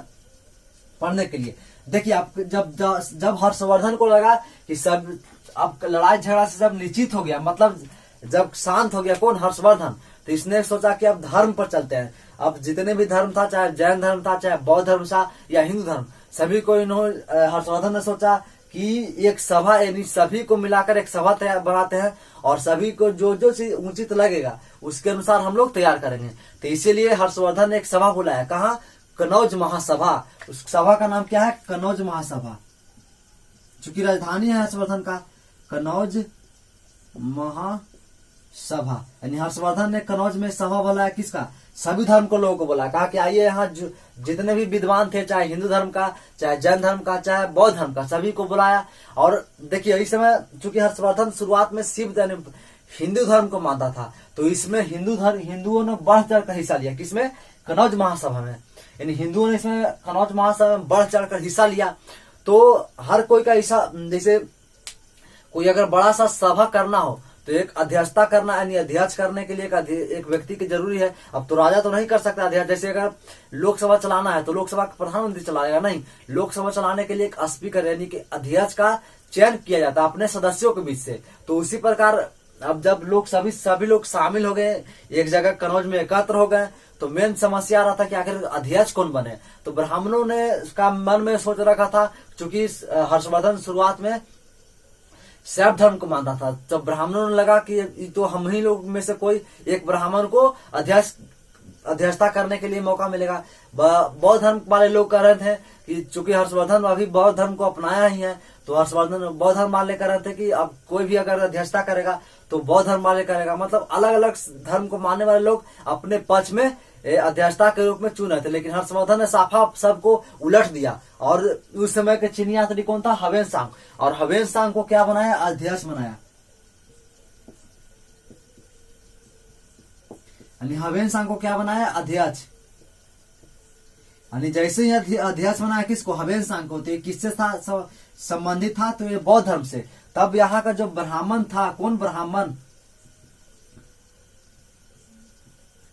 पढ़ने के लिए। देखिए आप जब हर्षवर्धन को लगा कि सब अब लड़ाई झगड़ा से सब निश्चित हो गया, मतलब जब शांत हो गया कौन? हर्षवर्धन। तो इसने सोचा कि अब धर्म पर चलते हैं। अब जितने भी धर्म था, चाहे जैन धर्म था, चाहे बौद्ध धर्म था या हिंदू धर्म, सभी को इन्होंने हर्षवर्धन ने सोचा कि एक सभा, यानी सभी को मिलाकर एक सभा तैयार बनाते हैं और सभी को जो जो चीज उचित लगेगा उसके अनुसार हम लोग तैयार करेंगे। तो इसीलिए हर्षवर्धन ने एक सभा बुलाया। कहाँ? कनौज महासभा। उस सभा का नाम क्या है? कनौज महासभा। चूंकि राजधानी है हर्षवर्धन का कनौज महासभा, यानी हर्षवर्धन ने कनौज में सभा बुलाया। किसका? सभी धर्म को लोगों को बोला, कहा कि आइए यहाँ जितने भी विद्वान थे, चाहे हिंदू धर्म का, चाहे जैन धर्म का, चाहे बौद्ध धर्म का, सभी को बुलाया। और देखिए इस समय चूंकि हर्षवर्धन शुरुआत में शिव हिंदू धर्म को मानता था, तो इसमें हिंदुओं ने बढ़ चढ़ कर हिस्सा लिया। किसमें? कनौज महासभा में। यानी हिंदुओं ने इसमें कनौज महासभा में बढ़ चढ़ कर हिस्सा लिया। तो हर कोई का हिस्सा, जैसे कोई अगर बड़ा सा सभा करना हो तो एक अध्यक्षता करना, यानी अध्यक्ष करने के लिए एक व्यक्ति की जरूरी है। अब तो राजा तो नहीं कर सकता अध्यक्ष। जैसे अगर लोकसभा चलाना है तो लोकसभा का प्रधानमंत्री चलाएगा नहीं, लोकसभा चलाने के लिए एक स्पीकर यानी कि अध्यक्ष का चयन किया जाता है अपने सदस्यों के बीच से। तो उसी प्रकार अब जब लोग सभी लोग शामिल हो गए, एक जगह कनौज में एकत्र हो गए, तो मेन समस्या आ रहा था कि आखिर अध्यक्ष कौन बने। तो ब्राह्मणों ने उसका मन में सोच रखा था, क्योंकि हर्षवर्धन शुरुआत में शैव धर्म को मानता था। जब ब्राह्मणों ने लगा कि तो हम ही लोग में से कोई एक ब्राह्मण को अध्यक्षता करने के लिए मौका मिलेगा। बौद्ध धर्म वाले लोग कह रहे थे कि चूंकि हर्षवर्धन अभी बौद्ध धर्म को अपनाया ही है, तो हर्षवर्धन बौद्ध धर्म वाले कह रहे थे कि अब कोई भी अगर अध्यक्षता करेगा तो बौद्ध धर्म वाले करेगा। मतलब अलग अलग धर्म को मानने वाले लोग अपने पक्ष में अध्यक्षता के रूप में चुने थे। लेकिन हर्षवर्धन ने साफा सबको उलट दिया और उस समय के चीनी यात्री कौन था? हवेन सांग। और हवेन सांग को क्या बनाया? अध्यक्ष बनाया। यानी हवेन सांग को क्या बनाया? अध्यक्ष। यानी जैसे ही अध्यक्ष बनाया किसको? हवेन सांग को। तो ये किससे था संबंधित था? तो ये बौद्ध धर्म से। तब यहाँ का जो ब्राह्मण था, कौन ब्राह्मण?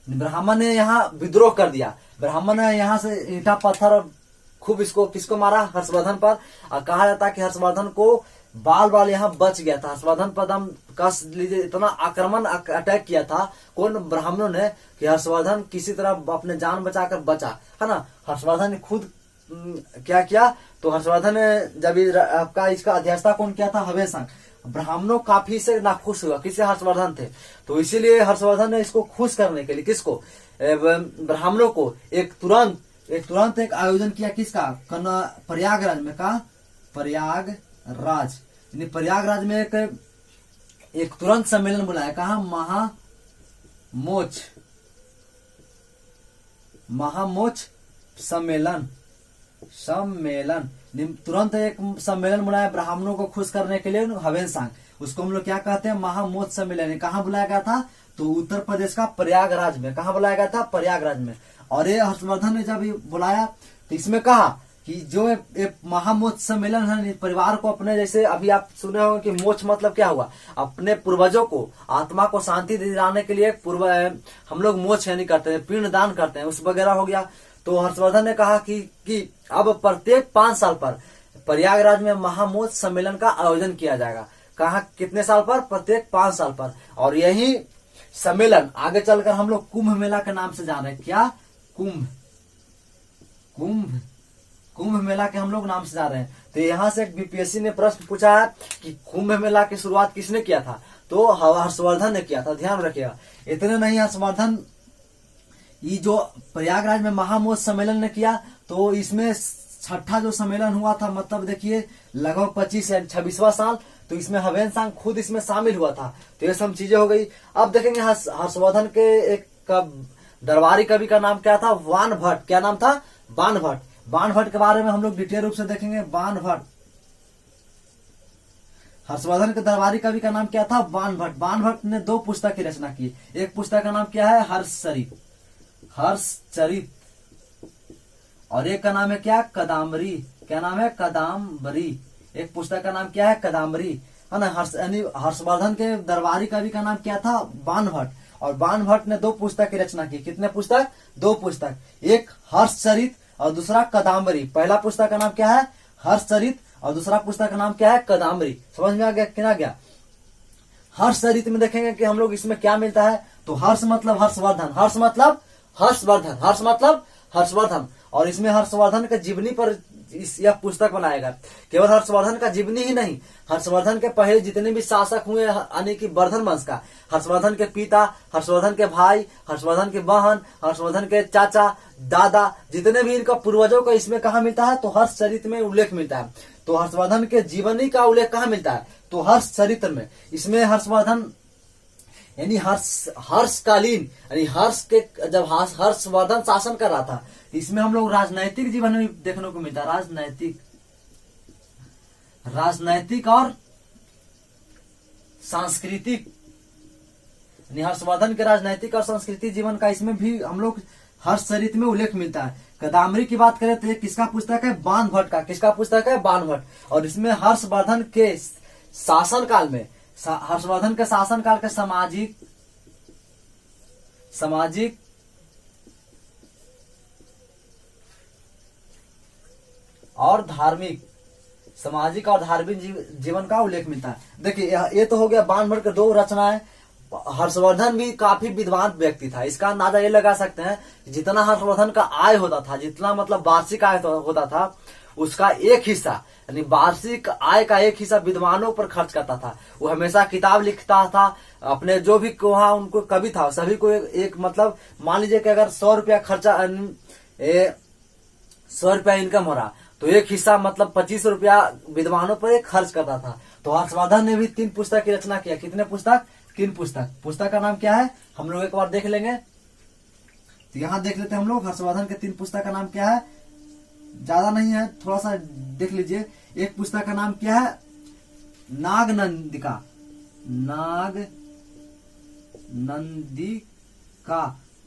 ब्राह्मण ने यहाँ विद्रोह कर दिया। ब्राह्मण ने यहाँ से ईंटा पत्थर और खूब इसको किसको मारा? हर्षवर्धन पर। और कहा जाता है कि हर्षवर्धन को बाल यहाँ बच गया था। हर्षवर्धन पर दम कस लीजिए, इतना आक्रमण अटैक किया था कौन? ब्राह्मणों ने, कि हर्षवर्धन किसी तरह अपने जान बचाकर बचा, है ना। हर्षवर्धन ने खुद क्या किया? तो हर्षवर्धन ने जब आपका इसका अध्यक्षता कौन किया था? हवेन सांग। ब्राह्मणों काफी से नाखुश हुआ, किससे? हर्षवर्धन थे। तो इसीलिए हर्षवर्धन ने इसको खुश करने के लिए किसको? ब्राह्मणों को एक तुरंत एक आयोजन किया। किसका? प्रयागराज में। का? प्रयागराज। यानी प्रयागराज में एक तुरंत सम्मेलन बुलाया। कहा? महामोच सम्मेलन। तुरंत एक सम्मेलन बुलाया ब्राह्मणों को खुश करने के लिए, हवेन सांग। उसको हम लोग क्या कहते हैं? महामोच सम्मेलन। कहाँ बुलाया गया था? तो उत्तर प्रदेश का प्रयागराज में। कहाँ बुलाया गया था? प्रयागराज में। और ये हर्षवर्धन ने जब बुलाया तो इसमें कहा कि जो एक महामोच सम्मेलन है, परिवार को अपने, जैसे अभी आप सुने होंगे कि मोक्ष मतलब क्या हुआ? अपने पूर्वजों को, आत्मा को शांति दिलाने के लिए हम लोग मोक्ष यानी करते हैं, पिंड दान करते हैं, उस वगैरह हो गया। तो हर्षवर्धन ने कहा कि अब प्रत्येक 5 साल पर प्रयागराज में महामोच सम्मेलन का आयोजन किया जाएगा। कहा? कितने साल पर? प्रत्येक 5 साल पर। और यही सम्मेलन आगे चलकर हम लोग कुंभ मेला के नाम से जान रहे हैं। क्या? कुंभ मेला के हम लोग नाम से जा रहे हैं। तो यहाँ से बीपीएससी ने प्रश्न पूछा है कि कुंभ मेला की शुरुआत किसने किया था? तो हर्षवर्धन ने किया था। ध्यान रखिएगा। इतने नहीं, हर्षवर्धन ये जो प्रयागराज में महामोच सम्मेलन ने किया, तो इसमें छठा जो सम्मेलन हुआ था, मतलब देखिए लगभग 25 या 26वां साल, तो इसमें हवेन सांग खुद इसमें शामिल हुआ था। तो ये सब चीजें हो गई। अब देखेंगे हर्षवर्धन के एक का दरबारी कवि का नाम क्या था? बाणभट्ट। क्या नाम था? बाणभट्ट। बाणभट्ट के बारे में हम लोग डिटेल रूप से देखेंगे। बाणभट्ट, हर्षवर्धन के दरबारी कवि का नाम क्या था? बाणभट्ट। बाणभट्ट ने 2 पुस्तक की रचना की। एक पुस्तक का नाम क्या है? हर्षचरित, हर्षचरित, और एक का नाम है क्या? कदाम्बरी। क्या नाम है? कदाम्बरी। एक पुस्तक का नाम क्या है? कदाम्बरी, है ना। हर्षवर्धन के दरबारी कवि का नाम क्या था? बाणभट्ट। और बाणभट्ट ने 2 पुस्तक की रचना की। कितने पुस्तक? 2 पुस्तक। एक हर्षचरित और दूसरा कदाम्बरी। पहला पुस्तक का नाम क्या है? हर्षचरित, और दूसरा पुस्तक का नाम क्या है? कदाम्बरी। समझ में आ गया? क्या गया? हर्षचरित में देखेंगे कि हम लोग इसमें क्या मिलता है। तो हर्ष मतलब हर्षवर्धन, हर्ष मतलब हर्षवर्धन, हर्ष मतलब हर्षवर्धन। और इसमें हर्षवर्धन के जीवनी पर यह पुस्तक बनाएगा। केवल हर्षवर्धन का जीवनी ही नहीं, हर्षवर्धन के पहले जितने भी शासक हुए यानी कि वर्धन वंश का, हर्षवर्धन के पिता, हर्षवर्धन के भाई, हर्षवर्धन के बहन, हर्षवर्धन के चाचा, दादा, जितने भी इनका पूर्वजों का इसमें कहा मिलता है? तो हर्षचरित में उल्लेख मिलता है। तो हर्षवर्धन के जीवनी का उल्लेख कहाँ मिलता है? तो हर्षचरित में। इसमें हर्षवर्धन यानी हर्षकालीन यानी हर्ष के जब हर्षवर्धन शासन कर रहा था, इसमें हम लोग राजनैतिक जीवन में देखने को मिलता है। राजनैतिक और सांस्कृतिक, यानी हर्षवर्धन के राजनैतिक और सांस्कृतिक जीवन का इसमें भी हम लोग हर्षचरित में उल्लेख मिलता है। कदाम्बरी की बात करें तो किसका पुस्तक है? बाणभट्ट का। किसका पुस्तक है? बाणभट्ट। और इसमें हर्षवर्धन के शासनकाल में, हर्षवर्धन के शासनकाल के सामाजिक और धार्मिक जीवन का उल्लेख मिलता है। देखिए ये तो हो गया बाणभट्ट के 2 रचनाएं। हर्षवर्धन भी काफी विद्वान व्यक्ति था। इसका अंदाजा ये लगा सकते हैं जितना हर्षवर्धन का आय होता था, जितना मतलब वार्षिक आय होता था, उसका एक हिस्सा यानी वार्षिक आय का एक हिस्सा विद्वानों पर खर्च करता था। वो हमेशा किताब लिखता था। अपने जो भी वहां उनको कवि था सभी को एक मतलब मान लीजिए कि अगर 100 रुपया खर्चा 100 रुपया इनकम हो रहा तो एक हिस्सा मतलब 25 रुपया विद्वानों पर एक खर्च करता था। तो हर्षवर्धन ने भी 3 पुस्तक की रचना किया। कितने पुस्तक? 3 पुस्तक। पुस्तक का नाम क्या है हम लोग एक बार देख लेंगे। तो यहाँ देख लेते हैं हम लोग हर्षवर्धन के 3 पुस्तक का नाम क्या है। ज्यादा नहीं है, थोड़ा सा देख लीजिए। एक पुस्तक का नाम क्या है? नागनंदिका, नागनंदिका।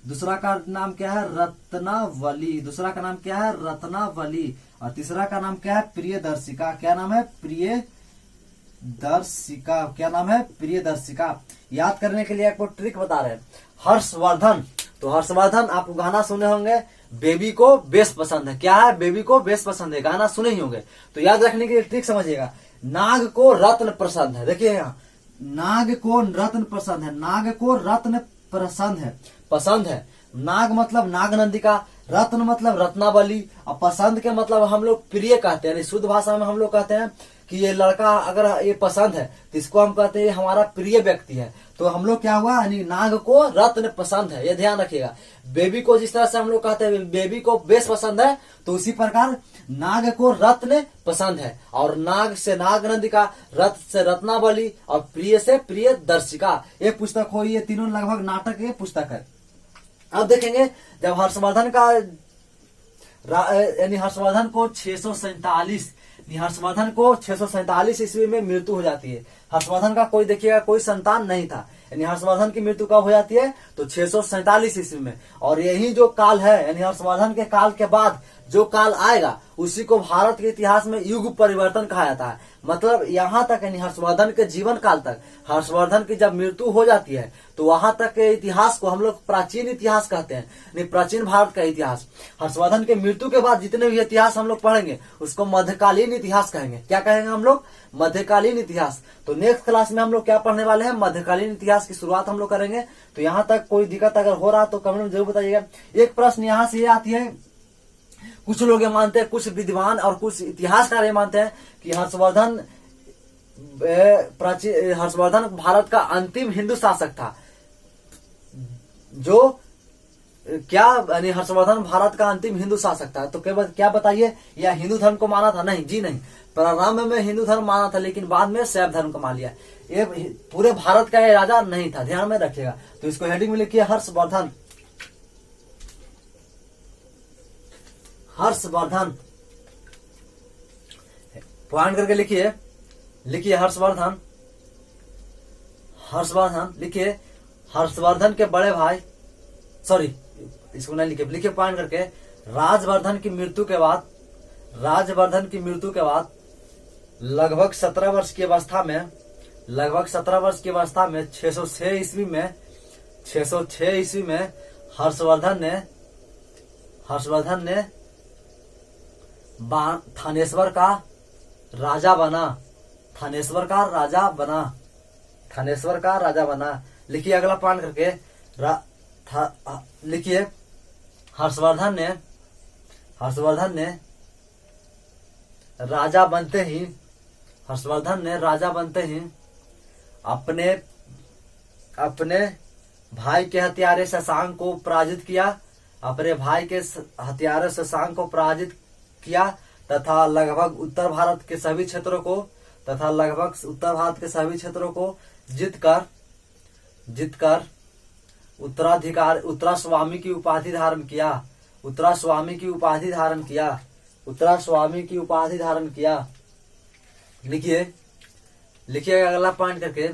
दूसरा का नाम क्या है? रत्नावली। दूसरा का नाम क्या है? रत्नावली। और तीसरा का नाम क्या है? प्रियदर्शिका। क्या नाम है? प्रियदर्शिका। क्या नाम है? प्रियदर्शिका। याद करने के लिए आपको ट्रिक बता रहे हैं। हर्षवर्धन, तो हर्षवर्धन आप गाना सुने होंगे, बेबी को बेस पसंद है। क्या है? बेबी को बेस पसंद है, गाना सुने ही होंगे। तो याद रखने के लिए ट्रिक समझिएगा। नाग को रत्न पसंद है। देखिए यहाँ नाग को रत्न पसंद है, नाग को रत्न पसंद है। नाग मतलब नागनंदिका, रत्न मतलब रत्नावली, और पसंद के मतलब हम लोग प्रिय कहते हैं। शुद्ध भाषा में हम लोग कहते हैं कि ये लड़का अगर ये पसंद है तो इसको हम कहते हैं हमारा प्रिय व्यक्ति है। तो हम लोग क्या हुआ, यानी नाग को रत्न पसंद है, ये ध्यान रखिएगा। बेबी को जिस तरह से हम लोग कहते हैं बेबी को बेस पसंद है, तो उसी प्रकार नाग को रत्न पसंद है। और नाग से नागनंदिका, रत्न से रत्नावली, और प्रिय से प्रियदर्शिका। ये पुस्तक हो, ये तीनों लगभग नाटक ये पुस्तक है। अब देखेंगे जब हर्षवर्धन का यानी हर्षवर्धन को 647 ईस्वी में मृत्यु हो जाती है। हर्षवर्धन का कोई देखिएगा कोई संतान नहीं था, यानी हर्षवर्धन की मृत्यु कब हो जाती है तो 647 ईस्वी में। और यही जो काल है यानी हर्षवर्धन के काल के बाद जो काल आएगा उसी को भारत के इतिहास में युग परिवर्तन कहा जाता है। मतलब यहाँ तक यानी हर्षवर्धन के जीवन काल तक, हर्षवर्धन की जब मृत्यु हो जाती है तो वहां तक के इतिहास को हम लोग प्राचीन इतिहास कहते हैं, यानी प्राचीन भारत का इतिहास। हर्षवर्धन के मृत्यु के बाद जितने भी इतिहास हम लोग पढ़ेंगे उसको मध्यकालीन इतिहास कहेंगे। क्या कहेंगे हम लोग? मध्यकालीन इतिहास। तो नेक्स्ट क्लास में हम लोग क्या पढ़ने वाले हैं? मध्यकालीन इतिहास की शुरुआत हम लोग करेंगे। तो यहाँ तक कोई दिक्कत अगर हो रहा तो कमेंट में जरूर बताइएगा। एक प्रश्न यहाँ से ये आती है, कुछ लोग ये मानते हैं, कुछ विद्वान और कुछ इतिहासकार ये मानते हैं कि हर्षवर्धन भारत का अंतिम हिंदू शासक था। जो क्या यानी हर्षवर्धन भारत का अंतिम हिंदू शासक था। तो क्या बताइए, या हिंदू धर्म को माना था? नहीं जी नहीं, प्रारंभ में हिंदू धर्म माना था लेकिन बाद में शैव धर्म को मान लिया। ये पूरे भारत का ये राजा नहीं था, ध्यान में रखिएगा। तो इसको हेडिंग में लिखिए हर्षवर्धन। हर्षवर्धन, पॉइंट करके लिखिए, लिखिए हर्षवर्धन, हर्षवर्धन लिखिए। हर्षवर्धन के बड़े भाई, सॉरी इसको नहीं लिखिए, लिखिए पॉइंट करके। राजवर्धन की मृत्यु के बाद, राजवर्धन की मृत्यु के बाद लगभग 17 वर्ष की अवस्था में, लगभग 17 वर्ष की अवस्था में 606 ईस्वी में, 606 ईस्वी में हर्षवर्धन ने थानेश्वर का राजा बना, थानेश्वर का राजा बना, थानेश्वर का राजा बना। लिखिए अगला पॉइंट करके, लिखिए हर्षवर्धन ने राजा बनते ही, हर्षवर्धन ने राजा बनते ही अपने भाई के हत्यारे शशांक को पराजित किया, अपने भाई के हत्यारे शशांक को पराजित किया तथा लगभग उत्तर भारत के सभी क्षेत्रों को, तथा लगभग उत्तर भारत के सभी क्षेत्रों को जीतकर उत्तरास्वामी की उपाधि धारण किया, उत्तरास्वामी की उपाधि धारण किया, उत्तरास्वामी की उपाधि धारण किया। लिखिए, लिखिए अगला पॉइंट करके।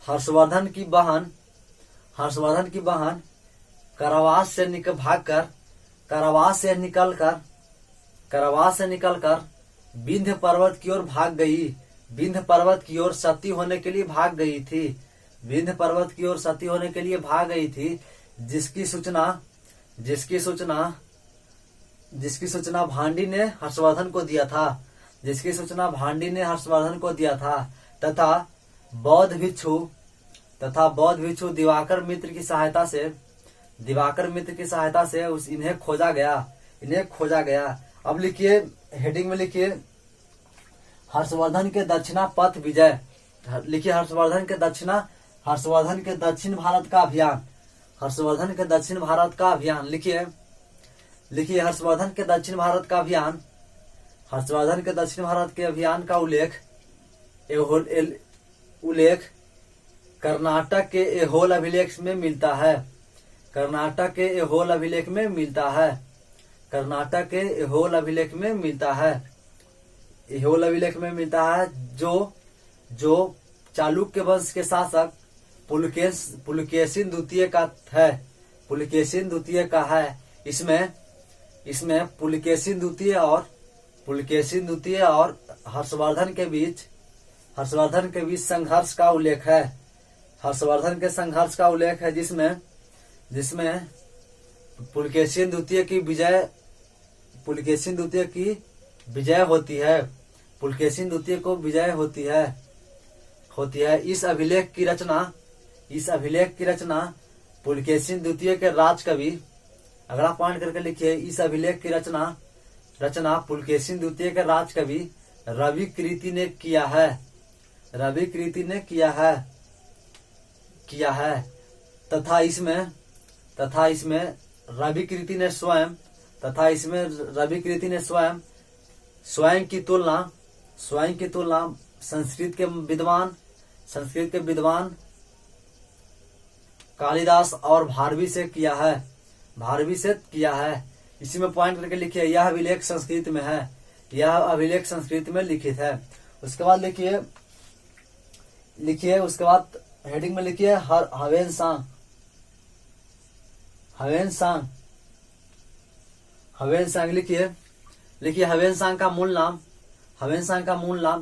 हर्षवर्धन की बहन करावास से निकलकर विंध्य पर्वत की ओर भाग गई, विंध्य पर्वत की ओर सती होने के लिए भाग गई थी, विंध्य पर्वत की ओर सती होने के लिए भाग गई थी, जिसकी सूचना भांडी ने हर्षवर्धन को दिया था, जिसकी सूचना भांडी ने हर्षवर्धन को दिया था, तथा बौद्ध भिक्षु दिवाकर मित्र की सहायता से इन्हें खोजा गया। अब लिखिए हेडिंग में लिखिए हर्षवर्धन के दक्षिणा पथ विजय, लिखिए हर्षवर्धन के दक्षिण भारत का अभियान, हर्षवर्धन के दक्षिण भारत का अभियान। लिखिए, लिखिए हर्षवर्धन के दक्षिण भारत का अभियान, हर्षवर्धन के दक्षिण भारत के अभियान का उल्लेख कर्नाटक के ऐहोल अभिलेख में मिलता है, कर्नाटक के ऐहोल अभिलेख में मिलता है, कर्नाटक के ऐहोल अभिलेख में मिलता है, ऐहोल अभिलेख में मिलता है, जो चालुक्य वंश के शासक पुलकेशिन द्वितीय का है, पुलकेशिन द्वितीय का है। इसमें पुलकेशिन द्वितीय और हर्षवर्धन के बीच संघर्ष का उल्लेख है, हर्षवर्धन के संघर्ष का उल्लेख है, जिसमें पुलकेशिन द्वितीय की विजय होती है, पुलकेशिन द्वितीय को विजय होती है। इस अभिलेख की रचना पुलकेशिन द्वितीय के राजकवि, अगला पॉइंट करके लिखिए, इस अभिलेख की रचना पुलकेशिन द्वितीय के राजकवि रवि कृति ने किया है, रवि कृति ने किया है तथा इसमें रवि कृति ने स्वयं की तुलना संस्कृत के विद्वान कालिदास और भारवी से किया है। इसी में पॉइंट करके लिखिए यह अभिलेख संस्कृत में है, यह अभिलेख संस्कृत में लिखित है। उसके बाद लिखिए उसके बाद हेडिंग में लिखिए हवेनसांग, लिखिए हवेनसांग का मूल नाम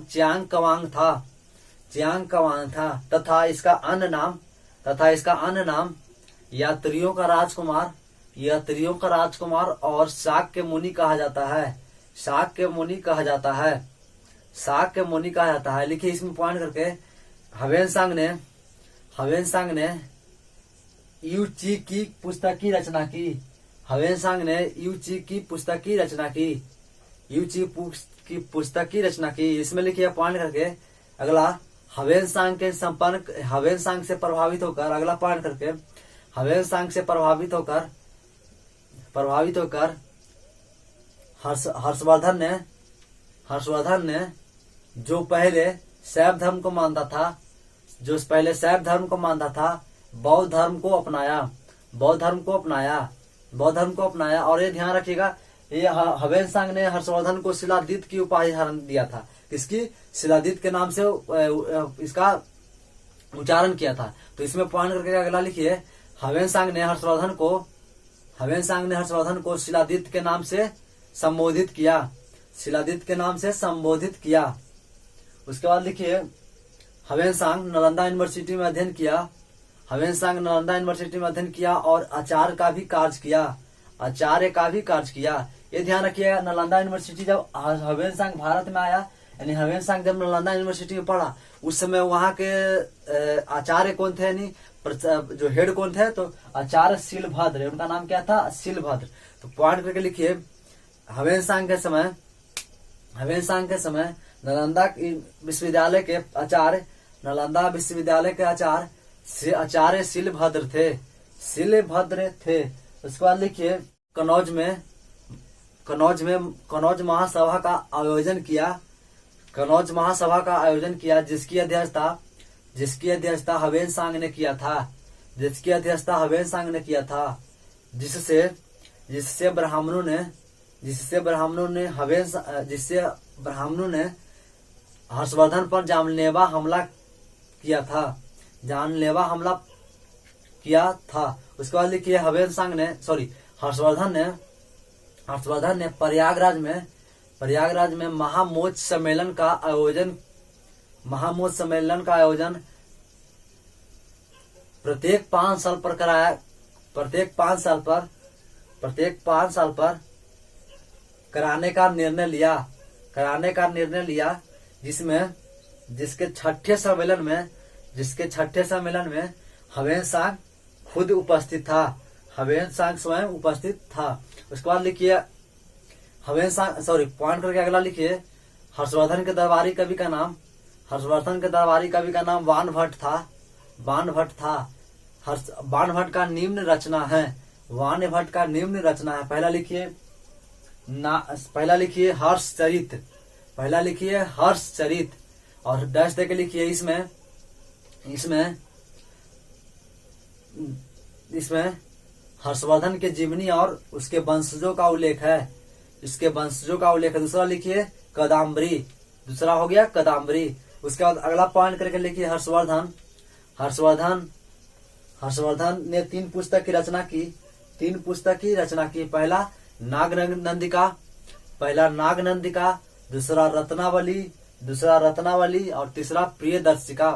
चियांग कवांग था तथा इसका अन्य नाम यात्रियों का राजकुमार और शाक्य मुनि कहा जाता है, लिखिए इसमें पॉइंट करके हवेनसांग ने यूची की पुस्तक की रचना की, इसमें लिखिए पॉइंट करके। अगला हवेनसांग से प्रभावित होकर, अगला पॉइंट करके हवेनसांग से प्रभावित होकर हर्षवर्धन ने जो पहले शैव धर्म को मानता था, बौद्ध धर्म को अपनाया। और ये ध्यान रखिएगा ये ह्वेन-सांग ने हर्षवर्धन को शिलादित की उपाधि धारण दिया था। किसकी? शिलादित के नाम से इसका उच्चारण किया था। तो इसमें पॉइंट करके अगला लिखिए, ह्वेन-सांग ने हर्षवर्धन को शिलादित के नाम से संबोधित किया। शिलादित के नाम से संबोधित किया। उसके बाद लिखिए, ह्वेन-सांग नालंदा यूनिवर्सिटी में अध्ययन किया। ह्वेन-सांग नालंदा यूनिवर्सिटी में अध्ययन किया और आचार्य का भी कार्य किया। ये ध्यान रखिएगा, नालंदा यूनिवर्सिटी जब ह्वेन-सांग भारत में आया, यानी ह्वेन-सांग जब नालंदा यूनिवर्सिटी में पढ़ा, उस समय वहां के आचार्य कौन थे, यानी जो हेड कौन थे, तो आचार्य शीलभद्र, उनका नाम क्या था? शीलभद्र। तो पॉइंट करके लिखिए, ह्वेन-सांग के समय नालंदा विश्वविद्यालय के आचार्य आचार्य शीलभद्र थे। उसके बाद लिखिए, कनौज महासभा का आयोजन किया, जिसकी अध्यक्षता ह्वेन-सांग ने किया था। जिससे ब्राह्मणों ने हर्षवर्धन पर जानलेवा हमला किया था। उसके बाद लिखिए, हर्षवर्धन ने प्रयागराज में महामोच सम्मेलन का आयोजन प्रत्येक 5 साल पर कराने का निर्णय लिया, जिसके छठे सम्मेलन में ह्वेन-सांग खुद उपस्थित था। ह्वेन-सांग स्वयं उपस्थित था। उसके बाद लिखिए, पॉइंट करके अगला लिखिए, हर्षवर्धन के दरबारी कवि का नाम बाणभट्ट था। बाणभट्ट का निम्न रचना है। पहला लिखिए हर्षचरित और डैश देके लिखिए, इसमें हर्षवर्धन के जीवनी और उसके वंशजों का उल्लेख है। दूसरा लिखिए कदंबरी। दूसरा हो गया कदंबरी। उसके बाद अगला पॉइंट करके लिखिए, हर्षवर्धन ने 3 पुस्तक की रचना की। पहला नागनंदिका, दूसरा रत्नावली और तीसरा प्रियदर्शिका।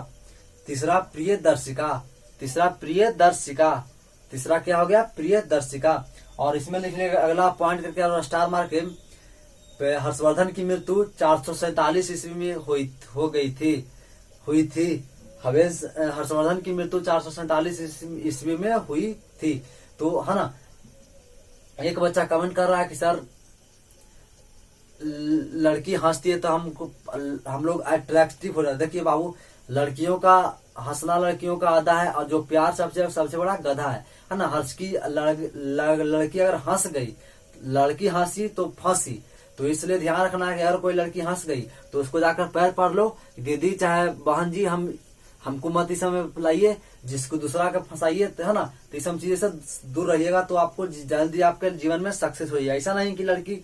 तीसरा क्या हो गया? प्रियदर्शिका। और इसमें लिख लेगा अगला पॉइंट करके स्टार मार्क, हर्षवर्धन की मृत्यु 447 ईस्वी में हुई थी। हर्षवर्धन की मृत्यु 447 ईस्वी में हुई थी। तो है ना, एक बच्चा कमेंट कर रहा है कि सर लड़की हंसती है तो हम लोग अट्रैक्टिव हो जाते हैं। देखिए बाबू, लड़कियों का हंसना लड़कियों का आधा है, और जो प्यार सबसे बड़ा गधा है ना। लड़की अगर हंस गई, लड़की हंसी तो फंसी। तो इसलिए ध्यान रखना है कि अगर कोई लड़की हंस गई तो उसको जाकर पैर पड़ लो, दीदी चाहे बहन जी, हमको मत इस समय लाइए, जिसको दूसरा का फंसाइए, है ना। तो इस सब चीजें से दूर रहिएगा, तो आपको जल्दी आपके जीवन में सक्सेस होइए। ऐसा नहीं कि लड़की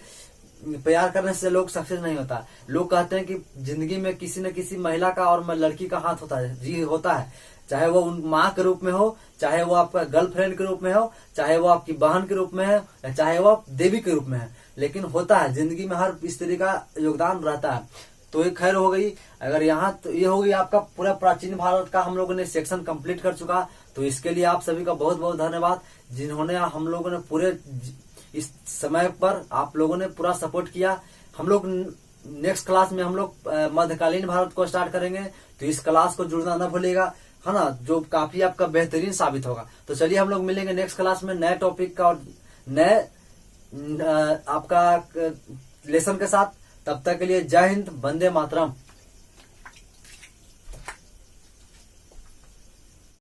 प्यार करने से लोग सक्सेस नहीं होता। लोग कहते हैं कि जिंदगी में किसी न किसी महिला का और लड़की का हाथ होता है। जी होता है, चाहे वो माँ के रूप में हो, चाहे वो आपका गर्लफ्रेंड के रूप में हो, चाहे वो आपकी बहन के रूप में है, चाहे वो आप देवी के रूप में है, लेकिन होता है जिंदगी में, हर स्त्री का योगदान रहता है। तो ये खैर हो गई। अगर यहाँ तो ये हो गई आपका पूरा प्राचीन भारत का हम लोगों ने सेक्शन कंप्लीट कर चुका। तो इसके लिए आप सभी का बहुत बहुत धन्यवाद, जिन्होंने हम लोगों ने पूरे इस समय पर आप लोगों ने पूरा सपोर्ट किया। हम लोग नेक्स्ट क्लास में हम लोग मध्यकालीन भारत को स्टार्ट करेंगे, तो इस क्लास को जुड़ना न भूलिएगा, है ना, जो काफी आपका बेहतरीन साबित होगा। तो चलिए हम लोग मिलेंगे नेक्स्ट क्लास में नए टॉपिक का और नए आपका लेसन के साथ। तब तक के लिए जय हिंद, वंदे मातरम।